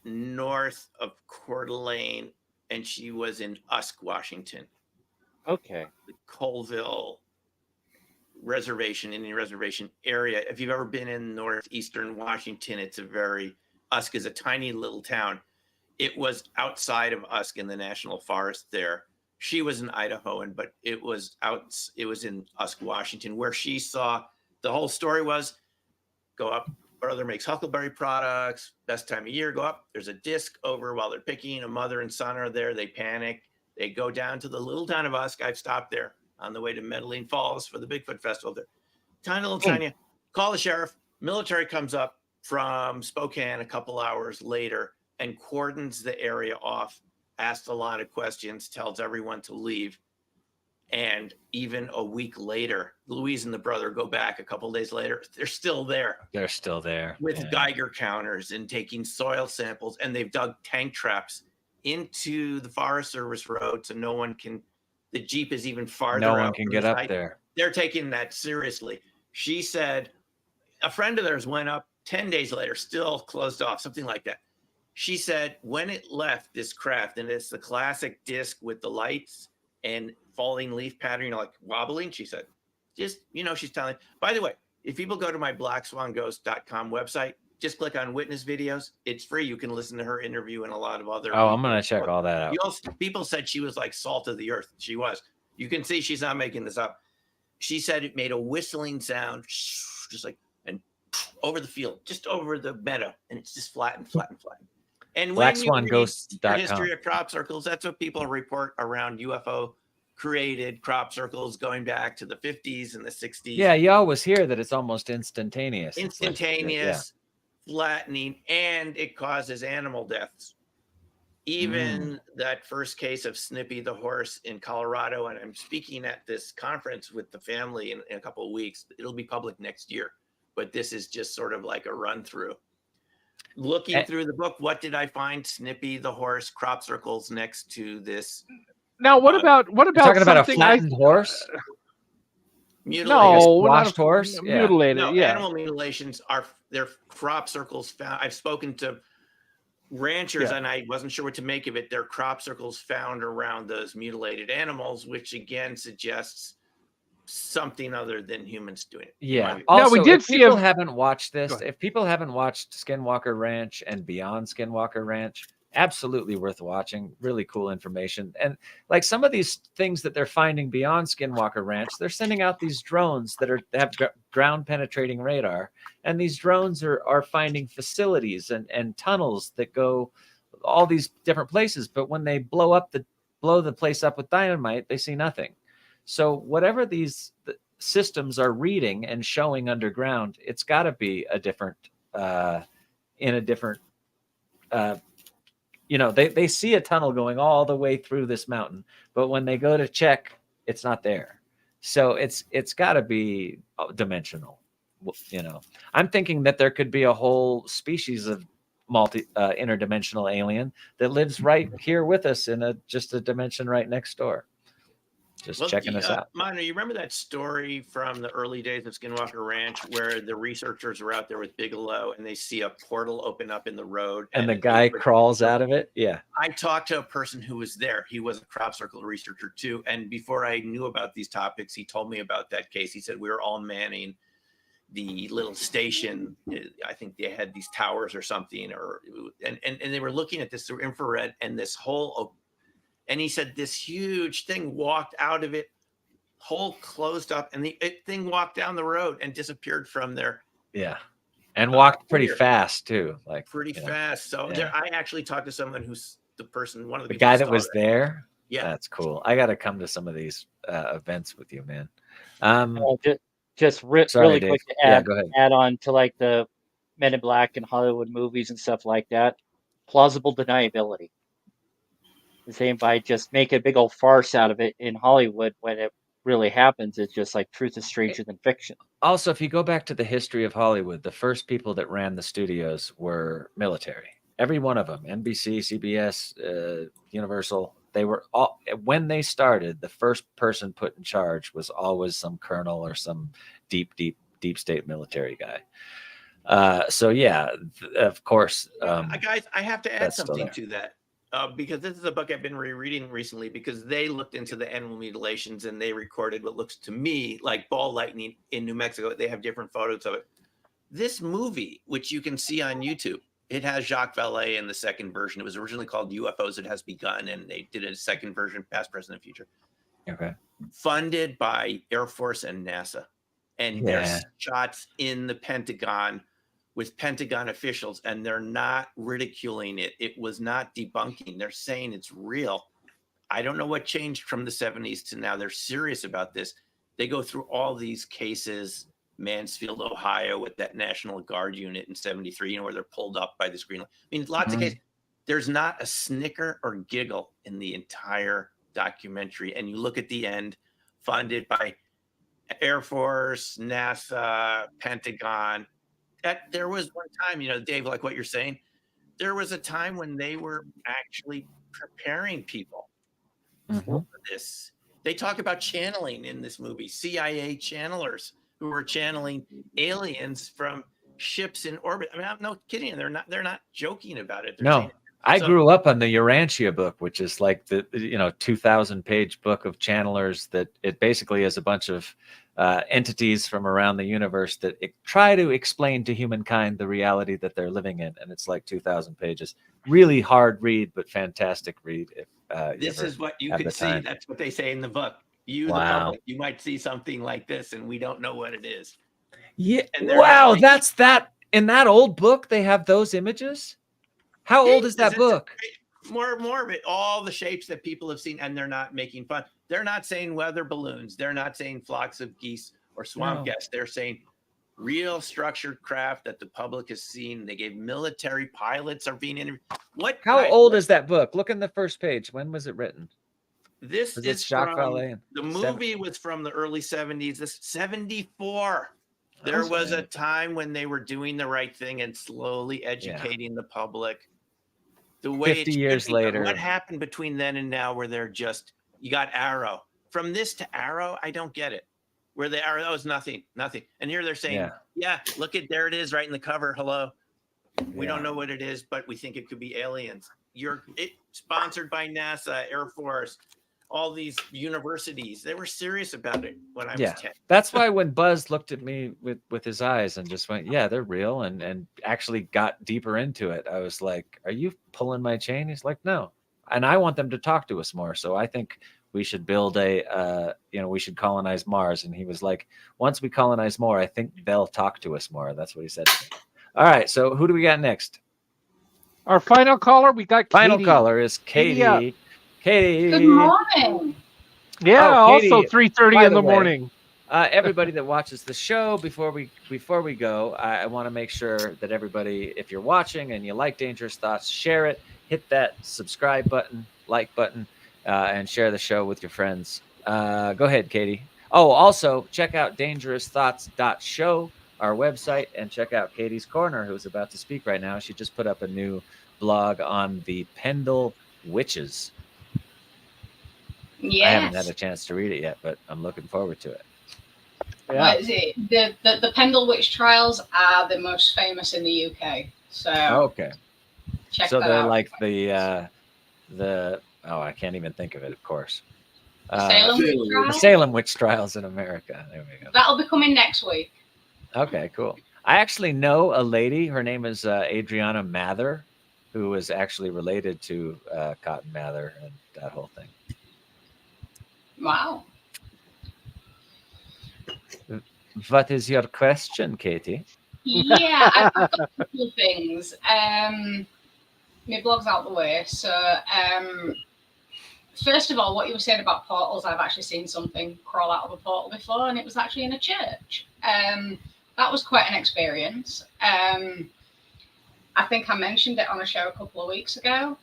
north of Coeur d'Alene, and she was in Usk, Washington. Okay. The Colville Reservation, Indian Reservation area. If you've ever been in northeastern Washington, Usk is a tiny little town. It was outside of Usk in the National Forest there. She was an Idahoan, but it was in Usk, Washington, where she saw the whole story was go up. Brother makes huckleberry products. Best time of year, go up. There's a disc over while they're picking. A mother and son are there. They panic. They go down to the little town of Usk. I've stopped there on the way to Medellin Falls for the Bigfoot Festival there. Tiny little town. Call the sheriff. Military comes up from Spokane a couple hours later and cordons the area off, asks a lot of questions, tells everyone to leave. And even a week later, Louise and the brother go back a couple days later. They're still there. They're still there. With Geiger counters and taking soil samples. And they've dug tank traps into the Forest Service road so no one can, the Jeep is even farther. No one can get up there. They're taking that seriously. She said a friend of theirs went up 10 days later, still closed off, something like that. She said when it left this craft, and it's the classic disc with the lights and falling leaf pattern, like wobbling, she said, just, she's telling. By the way, if people go to my blackswanghost.com website, just click on witness videos. It's free. You can listen to her interview and a lot of other. Oh, I'm going to check all that out. People said she was like salt of the earth. She was. You can see she's not making this up. She said it made a whistling sound, just like, and over the field, just over the meadow. And it's just flat and flat and flat. And when you read the history of crop circles, that's what people report around UFO created crop circles going back to the 50s and the 60s. Yeah, you always hear that it's almost instantaneous. Flattening, and it causes animal deaths. Even that first case of Snippy the horse in Colorado, and I'm speaking at this conference with the family in a couple of weeks. It'll be public next year, but this is just sort of like a run through. Looking through the book, what did I find? Snippy the horse, crop circles next to this. Now, what about talking about a flattened horse? Mutilated. No, washed horse. Mutilated. No, yeah. Animal mutilations are their crop circles found. I've spoken to ranchers and I wasn't sure what to make of it. There are crop circles found around those mutilated animals, which again suggests something other than humans doing it. Yeah. Also, we did if people haven't watched this, if people haven't watched Skinwalker Ranch and Beyond Skinwalker Ranch, absolutely worth watching. Really cool information. And like some of these things that they're finding beyond Skinwalker Ranch, they're sending out these drones that have ground penetrating radar. And these drones are finding facilities and tunnels that go all these different places. But when they blow the place up with dynamite, they see nothing. So whatever these systems are reading and showing underground, it's got to be a different in a different, they see a tunnel going all the way through this mountain, but when they go to check, it's not there. So it's got to be dimensional. I'm thinking that there could be a whole species of interdimensional alien that lives right here with us in just a dimension right next door. Just checking us out. Manu, you remember that story from the early days of Skinwalker Ranch where the researchers are out there with Bigelow and they see a portal open up in the road and the guy crawls out of it? Yeah. I talked to a person who was there. He was a crop circle researcher too. And before I knew about these topics, he told me about that case. He said we were all manning the little station. I think they had these towers or something, and they were looking at this through infrared and this whole. And he said this huge thing walked out of it, hole closed up, and the thing walked down the road and disappeared from there. Yeah, and walked pretty fast too, like pretty fast. So I actually talked to someone who's one of the guy that was there. Yeah, that's cool. I got to come to some of these events with you, man. Really Dave. quick to add on to like the Men in Black and Hollywood movies and stuff like that. Plausible deniability. The same by just make a big old farce out of it in Hollywood when it really happens. It's just like truth is stranger than fiction. Also, if you go back to the history of Hollywood, the first people that ran the studios were military. Every one of them, NBC, CBS, Universal, they were all, when they started, the first person put in charge was always some colonel or some deep state military guy. So yeah, of course. Guys, I have to add something to that. Because this is a book I've been rereading recently because they looked into the animal mutilations and they recorded what looks to me like ball lightning in New Mexico. They have different photos of it. This movie, which you can see on YouTube, it has Jacques Vallée in the second version. It was originally called UFOs It Has Begun, and they did a second version, past, present, and future. Okay. Funded by Air Force and NASA. And there's shots in the Pentagon with Pentagon officials, and they're not ridiculing it. It was not debunking. They're saying it's real. I don't know what changed from the 70s to now. They're serious about this. They go through all these cases, Mansfield, Ohio, with that National Guard unit in 73, where they're pulled up by the screen. I mean, lots of cases. There's not a snicker or giggle in the entire documentary. And you look at the end, funded by Air Force, NASA, Pentagon. That there was one time, Dave, like what you're saying, there was a time when they were actually preparing people for this. They talk about channeling in this movie, CIA channelers who were channeling aliens from ships in orbit. I mean, I'm not kidding. They're not joking about it. I grew up on the Urantia book, which is like the 2,000-page book of channelers that it basically is a bunch of entities from around the universe that try to explain to humankind the reality that they're living in, and it's like 2,000 pages. Really hard read, but fantastic read. If this is what you can see. That's what they say in the book. The public, you might see something like this, and we don't know what it is. Yeah. Wow, that's that in that old book. They have those images. How old is that book? More of it, all the shapes that people have seen, and they're not making fun. They're not saying weather balloons. They're not saying flocks of geese or swamp gas. They're saying real structured craft that the public has seen. They gave military pilots are being interviewed. How old is that book? Look in the first page. When was it written? This is Jacques Vallée. The movie was from the early 70s. This 74. There was a time when they were doing the right thing and slowly educating the public. The way 50 years later. What happened between then and now where they're just, you got Arrow. From this to Arrow, I don't get it. Where the Arrow is nothing. And here they're saying, look at, there it is right in the cover. Hello. We don't know what it is, but we think it could be aliens. Sponsored by NASA, Air Force, all these universities. They were serious about it when I was 10. That's why when Buzz looked at me with his eyes and just went, yeah, they're real, and actually got deeper into it, I was like, are you pulling my chain? He's like, no. And I want them to talk to us more. So I think we should build we should colonize Mars. And he was like, once we colonize more, I think they'll talk to us more. That's what he said to me. All right. So who do we got next? Our final caller, we got Catie. Final caller is Catie. Catie. Good morning. Yeah, Catie, also 3:30 in the morning. Everybody that watches the show, before we go, I want to make sure that everybody, if you're watching and you like Dangerous Thoughts, share it, hit that subscribe button, like button, and share the show with your friends. Go ahead, Catie. Oh, also check out dangerousthoughts.show, our website, and check out Catie's Corner, who's about to speak right now. She just put up a new blog on the Pendle Witches. Yes. I haven't had a chance to read it yet, but I'm looking forward to it. Yeah. What is it? The Pendle Witch trials are the most famous in the UK. So okay. Check so that they're out. like the I can't even think of it, of course. Salem Witch Trials in America. There we go. That'll be coming next week. Okay, cool. I actually know a lady. Her name is Adriana Mather, who is actually related to Cotton Mather and that whole thing. Wow. What is your question, Catie? Yeah, I've got a couple of things. My blog's out the way. So, first of all, what you were saying about portals, I've actually seen something crawl out of a portal before, and it was actually in a church. That was quite an experience. I think I mentioned it on a show a couple of weeks ago.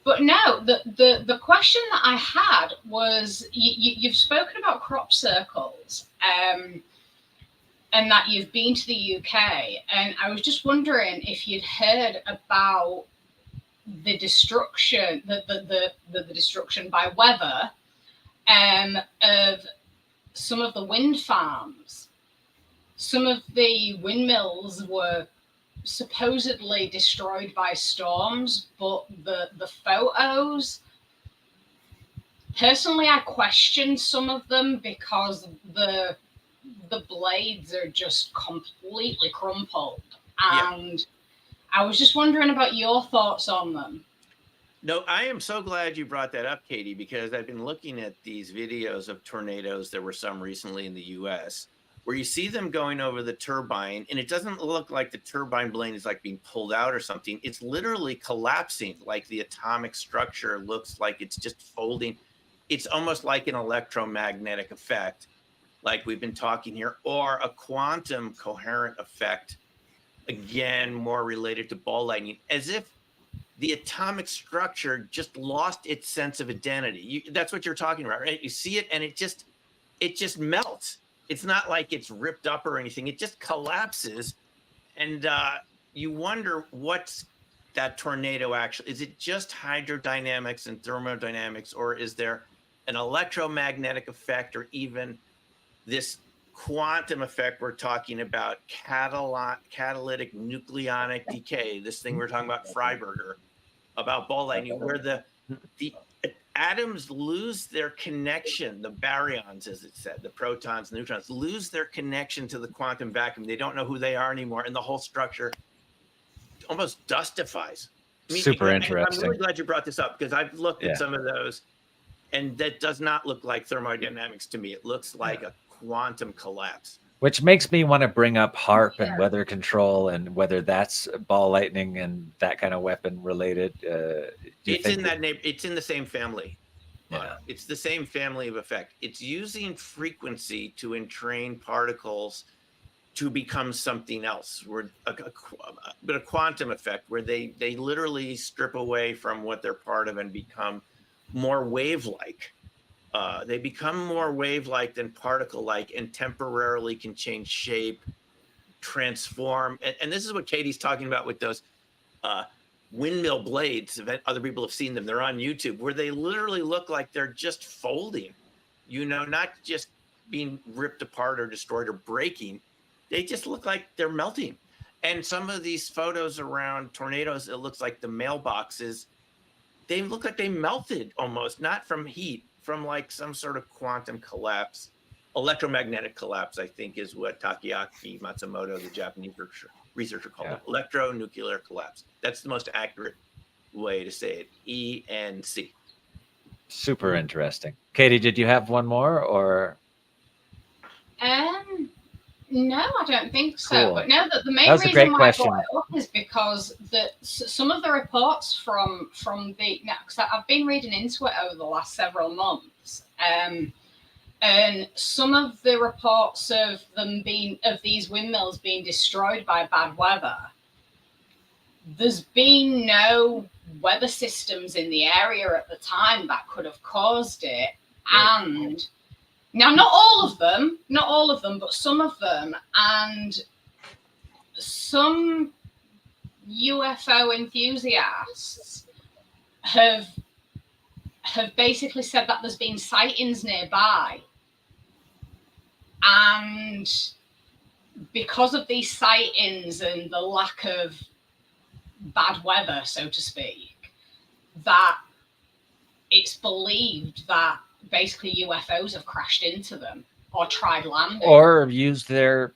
But no, the question that I had was, you've spoken about crop circles, and that you've been to the UK, and I was just wondering if you'd heard about the destruction, the destruction by weather, of some of the wind farms. Some of the windmills were supposedly destroyed by storms, but the photos, personally, I questioned some of them because the blades are just completely crumpled, and I was just wondering about your thoughts on them. No, I am so glad you brought that up, Catie, because I've been looking at these videos of tornadoes. There were some recently in the US where you see them going over the turbine, and it doesn't look like the turbine blade is like being pulled out or something. It's literally collapsing, like the atomic structure looks like it's just folding. It's almost like an electromagnetic effect, like we've been talking here, or a quantum coherent effect, again, more related to ball lightning, as if the atomic structure just lost its sense of identity. That's what you're talking about, right? You see it and it just melts. It's not like it's ripped up or anything. It just collapses. And you wonder what's that tornado actually, is it just hydrodynamics and thermodynamics, or is there an electromagnetic effect, or even this quantum effect we're talking about, catalytic nucleonic decay, this thing we're talking about Freiberger, about ball lightning, where the atoms lose their connection, the baryons, as it said, the protons, neutrons, lose their connection to the quantum vacuum. They don't know who they are anymore, and the whole structure almost dustifies. Super interesting. I'm really glad you brought this up, because I've looked at some of those, and that does not look like thermodynamics to me. It looks like a quantum collapse. Which makes me want to bring up HARP and weather control, and whether that's ball lightning and that kind of weapon related. It's in the same family. Yeah. It's the same family of effect. It's using frequency to entrain particles to become something else. But a quantum effect where they literally strip away from what they're part of and become more wave-like. They become more wave-like than particle-like, and temporarily can change shape, transform. And this is what Catie's talking about with those windmill blades. Other people have seen them. They're on YouTube, where they literally look like they're just folding, not just being ripped apart or destroyed or breaking. They just look like they're melting. And some of these photos around tornadoes, it looks like the mailboxes, they look like they melted almost, not from heat, from like some sort of quantum collapse. Electromagnetic collapse, I think, is what Takeaki Matsumoto, the Japanese researcher, called it. Electronuclear collapse. That's the most accurate way to say it. ENC. Super interesting. Catie, did you have one more, or? No, I don't think so. Cool. But no, the main reason why I brought it up is because some of the reports because I've been reading into it over the last several months, And some of the reports of these windmills being destroyed by bad weather, there's been no weather systems in the area at the time that could have caused it. And now, not all of them, but some of them, and some UFO enthusiasts have basically said that there's been sightings nearby. And because of these sightings and the lack of bad weather, so to speak, that it's believed that basically UFOs have crashed into them or tried landing. Or used their,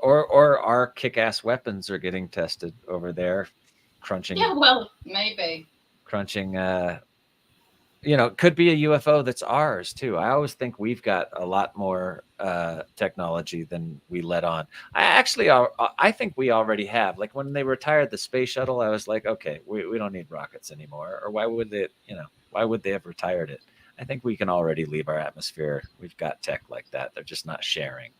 or our kick-ass weapons are getting tested over there, crunching. Yeah, well, maybe. Crunching, could be a UFO that's ours too. I always think we've got a lot more technology than we let on. I think we already have. Like when they retired the space shuttle, I was like, okay, we don't need rockets anymore. Or why would they have retired it? I think we can already leave our atmosphere. We've got tech like that. They're just not sharing.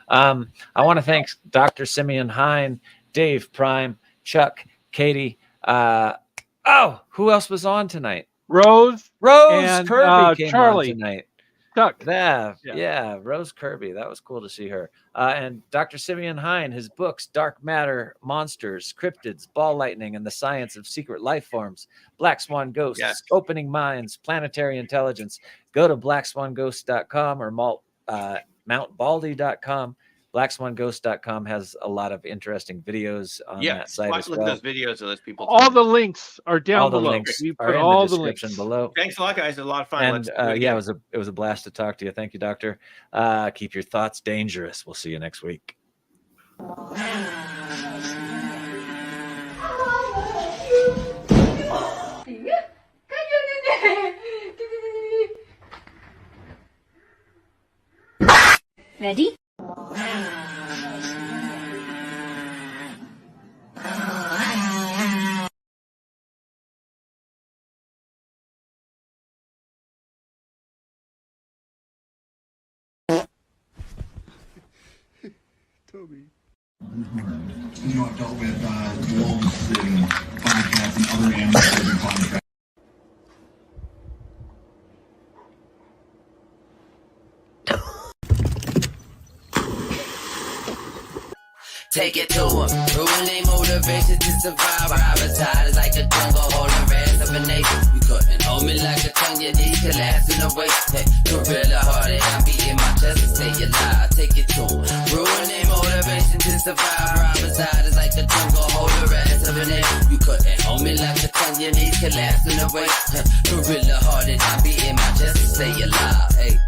I want to thank Dr. Simeon Hein, Dave Prime, Chuck, Catie. Who else was on tonight? Rose and Kirby came Charlie on tonight. Chuck. Yeah, Rose Kirby. That was cool to see her. And Dr. Simeon Hein, his books, Dark Matter, Monsters, Cryptids, Ball Lightning, and the Science of Secret Life Forms, Black Swan Ghosts, Opening Minds, Planetary Intelligence. Go to blackswanghost.com or mountbaldy.com. BlackSwanGhost.com has a lot of interesting videos on that site as well. Look at those videos of those people. All the links are down all the below. Links we are put in all the the description links below. Thanks a lot, guys. A lot of fun. And it was a blast to talk to you. Thank you, Doctor. Keep your thoughts dangerous. We'll see you next week. Ready? Toby. I've dealt with wolves and bobcats and other animals that have been caught in traffic. Take it to them. Ruining motivation to survive. Habitat is like a jungle holding rest of a nation. You couldn't hold me like a tongue, you need to last in the waist. Hey, gorilla hearted, I be in my chest to stay alive. Take it to them. Ruining motivation to survive. Habitat is like a jungle holding rest of a nation. You couldn't hold me like a tongue, you need to last in the waist. Hey, gorilla hearted, I be in my chest to stay alive. Hey.